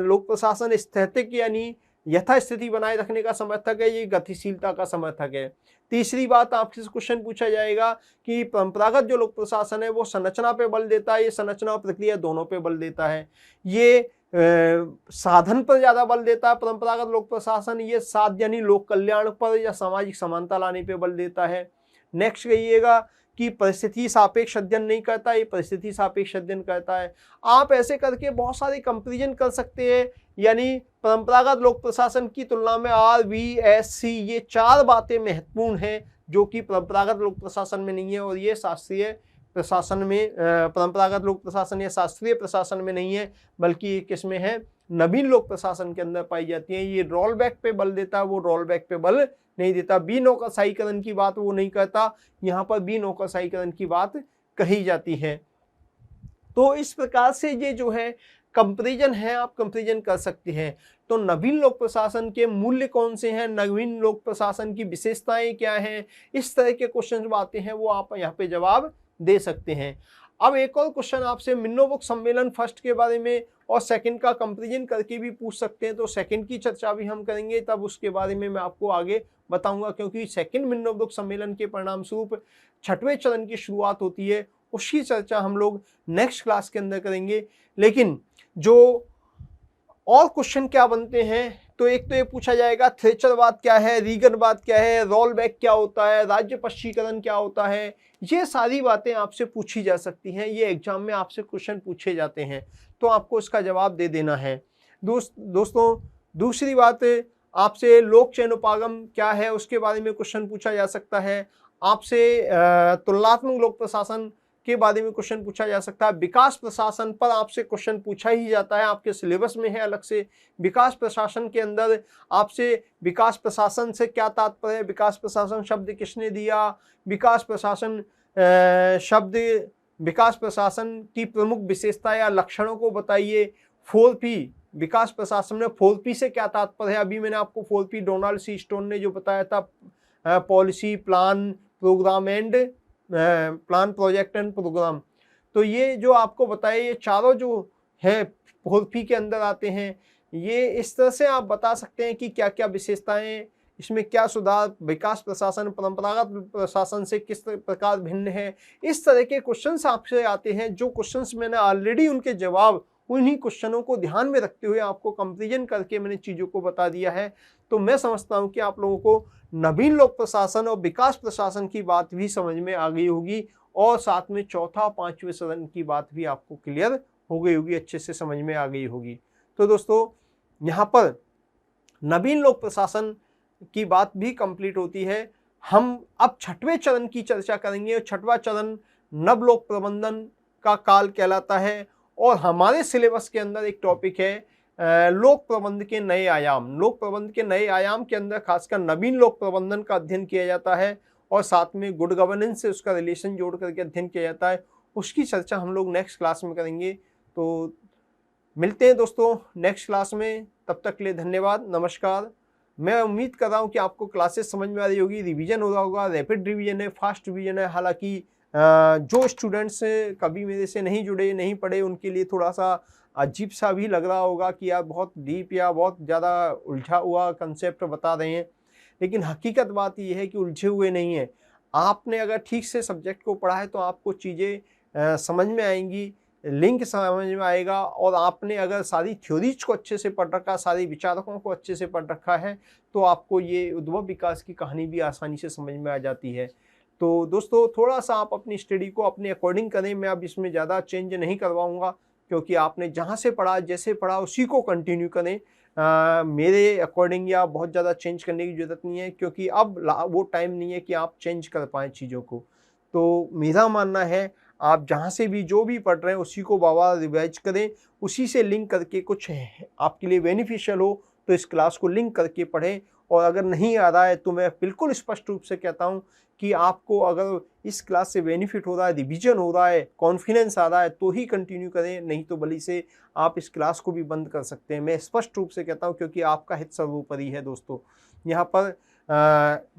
लोक प्रशासन स्थैतिक यानी यथास्थिति बनाए रखने का समर्थक है, ये गतिशीलता का समर्थक है। तीसरी बात, आपसे क्वेश्चन पूछा जाएगा कि परंपरागत जो लोक प्रशासन है वो संरचना पे बल देता है, ये संरचना और प्रक्रिया दोनों पे बल देता है। ये साधन पर ज़्यादा बल देता है परंपरागत लोक प्रशासन, ये साध यानी लोक कल्याण पर या सामाजिक समानता लाने पे बल देता है। नेक्स्ट कहिएगा कि परिस्थिति सापेक्ष अध्ययन नहीं करता, ये परिस्थिति सापेक्ष अध्ययन करता है। आप ऐसे करके बहुत सारे कंपैरिजन कर सकते हैं, यानी परंपरागत लोक प्रशासन की तुलना में RVSC ये 4 बातें महत्वपूर्ण हैं जो कि परंपरागत लोक प्रशासन में नहीं है, और ये शास्त्रीय प्रशासन में परंपरागत लोक प्रशासन या शास्त्रीय प्रशासन में नहीं है, बल्कि ये किसमें है, नवीन लोक प्रशासन के अंदर पाई जाती है। ये रोल बैक पे बल देता है, वो रोल बैक पे बल नहीं देता। बी नौकरशाहीकरण की बात वो नहीं करता, यहाँ पर बी नौकरशाहीकरण की बात कही जाती है। तो इस प्रकार से ये जो है कंपैरिजन है, आप कंपैरिजन कर सकते हैं। तो नवीन लोक प्रशासन के मूल्य कौन से हैं, नवीन लोक प्रशासन की विशेषताएं क्या हैं, इस तरह के क्वेश्चन आते हैं, वो आप यहाँ पे जवाब दे सकते हैं। अब एक और क्वेश्चन आपसे मिन्नोबुक सम्मेलन फर्स्ट के बारे में और सेकंड का कंपैरिजन करके भी पूछ सकते हैं, तो सेकंड की चर्चा भी हम करेंगे, तब उसके बारे में मैं आपको आगे बताऊंगा, क्योंकि सेकंड मिन्नोबुक सम्मेलन के परिणाम स्वरूप 6वें चरण की शुरुआत होती है, उसकी चर्चा हम लोग नेक्स्ट क्लास के अंदर करेंगे। लेकिन जो और क्वेश्चन क्या बनते हैं, तो एक तो ये पूछा जाएगा थ्रेचरवाद क्या है, रीगनवाद क्या है, रोलबैक क्या होता है, राज्य पश्चीकरण क्या होता है, ये सारी बातें आपसे पूछी जा सकती हैं, ये एग्जाम में आपसे क्वेश्चन पूछे जाते हैं, तो आपको इसका जवाब दे देना है। दोस्तों दूसरी बात, आपसे लोक चयनोपागम क्या है उसके बारे में क्वेश्चन पूछा जा सकता है, आपसे तुलनात्मक लोक प्रशासन के बारे में क्वेश्चन पूछा जा सकता है, विकास प्रशासन पर आपसे क्वेश्चन पूछा ही जाता है, आपके सिलेबस में है अलग से। विकास प्रशासन के अंदर आपसे विकास प्रशासन से क्या तात्पर्य है, विकास प्रशासन शब्द किसने दिया, विकास प्रशासन शब्द, विकास प्रशासन की प्रमुख विशेषता या लक्षणों को बताइए। 4P, विकास प्रशासन में 4P से क्या तात्पर्य है, अभी मैंने आपको 4P डोनाल्ड सी स्टोन ने जो बताया था, policy, plan, programme and plan, project and programme, तो ये जो आपको बताए ये चारों जो है 4P के अंदर आते हैं। ये इस तरह से आप बता सकते हैं कि क्या क्या विशेषताएं, इसमें क्या सुधार, विकास प्रशासन परंपरागत प्रशासन से किस प्रकार भिन्न है, इस तरह के क्वेश्चंस आपसे आते हैं। जो क्वेश्चंस मैंने ऑलरेडी उनके जवाब उन्हीं क्वेश्चनों को ध्यान में रखते हुए आपको कंपैरिजन करके मैंने चीज़ों को बता दिया है। तो मैं समझता हूं कि आप लोगों को नवीन लोक प्रशासन और विकास प्रशासन की बात भी समझ में आ गई होगी, और साथ में चौथा 5वें सदन की बात भी आपको क्लियर हो गई होगी, अच्छे से समझ में आ गई होगी। तो दोस्तों यहाँ पर नवीन लोक प्रशासन की बात भी कंप्लीट होती है। हम अब 6वें चरण की चर्चा करेंगे, और 6वां चरण नव लोक प्रबंधन का काल कहलाता है, और हमारे सिलेबस के अंदर एक टॉपिक है लोक प्रबंध के नए आयाम। लोक प्रबंध के नए आयाम के अंदर खासकर नवीन लोक प्रबंधन का अध्ययन किया जाता है, और साथ में गुड गवर्नेंस से उसका रिलेशन जोड़ करके अध्ययन किया जाता है। उसकी चर्चा हम लोग नेक्स्ट क्लास में करेंगे। तो मिलते हैं दोस्तों नेक्स्ट क्लास में, तब तक के लिए धन्यवाद, नमस्कार। मैं उम्मीद कर रहा हूँ कि आपको क्लासेस समझ में आ रही होगी, रिवीजन हो रहा होगा, रैपिड रिवीजन है, फास्ट रिवीजन है। हालांकि जो स्टूडेंट्स कभी मेरे से नहीं जुड़े, नहीं पढ़े, उनके लिए थोड़ा सा अजीब सा भी लग रहा होगा कि यार बहुत डीप या बहुत ज़्यादा उलझा हुआ कंसेप्ट बता रहे हैं, लेकिन हकीकत बात यह है कि उलझे हुए नहीं है। आपने अगर ठीक से सब्जेक्ट को पढ़ा है तो आपको चीज़ें समझ में आएंगी, लिंक समझ में आएगा, और आपने अगर सारी थ्योरीज को अच्छे से पढ़ रखा, सारे विचारकों को अच्छे से पढ़ रखा है, तो आपको ये उद्भव विकास की कहानी भी आसानी से समझ में आ जाती है। तो दोस्तों थोड़ा सा आप अपनी स्टडी को अपने अकॉर्डिंग करें, मैं अब इसमें ज़्यादा चेंज नहीं करवाऊँगा, क्योंकि आपने जहाँ से पढ़ा, जैसे पढ़ा, उसी को कंटिन्यू करें। मेरे अकॉर्डिंग या बहुत ज़्यादा चेंज करने की ज़रूरत नहीं है, क्योंकि अब वो टाइम नहीं है कि आप चेंज कर पाएँ चीज़ों को। तो मेरा मानना है आप जहाँ से भी जो भी पढ़ रहे हैं उसी को बार-बार रिवाइज करें, उसी से लिंक करके कुछ आपके लिए बेनिफिशियल हो तो इस क्लास को लिंक करके पढ़ें। और अगर नहीं आ रहा है तो मैं बिल्कुल स्पष्ट रूप से कहता हूँ कि आपको अगर इस क्लास से बेनिफिट हो रहा है, रिवीजन हो रहा है, कॉन्फिडेंस आ रहा है, तो ही कंटिन्यू करें, नहीं तो भली से आप इस क्लास को भी बंद कर सकते हैं। मैं स्पष्ट रूप से कहता हूँ, क्योंकि आपका हित सर्वोपरि है दोस्तों। यहाँ पर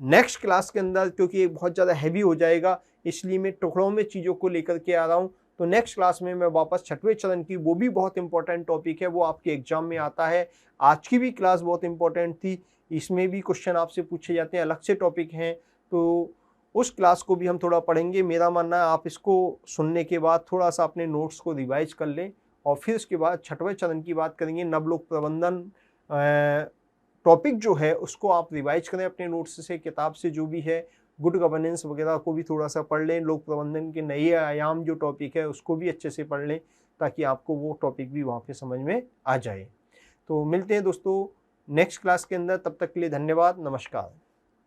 नेक्स्ट क्लास के अंदर, क्योंकि ये बहुत ज़्यादा हैवी हो जाएगा, इसलिए मैं टुकड़ों में चीज़ों को लेकर के आ रहा हूँ। तो नेक्स्ट क्लास में मैं वापस 6वें चरण की, वो भी बहुत इंपॉर्टेंट टॉपिक है, वो आपके एग्जाम में आता है। आज की भी क्लास बहुत इंपॉर्टेंट थी, इसमें भी क्वेश्चन आपसे पूछे जाते हैं, अलग से टॉपिक हैं, तो उस क्लास को भी हम थोड़ा पढ़ेंगे। मेरा मानना है आप इसको सुनने के बाद थोड़ा सा अपने नोट्स को रिवाइज कर लें, और फिर उसके बाद 6वें चरण की बात करेंगे। नवलोक प्रबंधन टॉपिक जो है उसको आप रिवाइज करें अपने नोट्स से, किताब से जो भी है, गुड गवर्नेंस वगैरह को भी थोड़ा सा पढ़ लें, लोक प्रबंधन के नए आयाम जो टॉपिक है उसको भी अच्छे से पढ़ लें, ताकि आपको वो टॉपिक भी वहाँ पे समझ में आ जाए। तो मिलते हैं दोस्तों नेक्स्ट क्लास के अंदर, तब तक के लिए धन्यवाद, नमस्कार।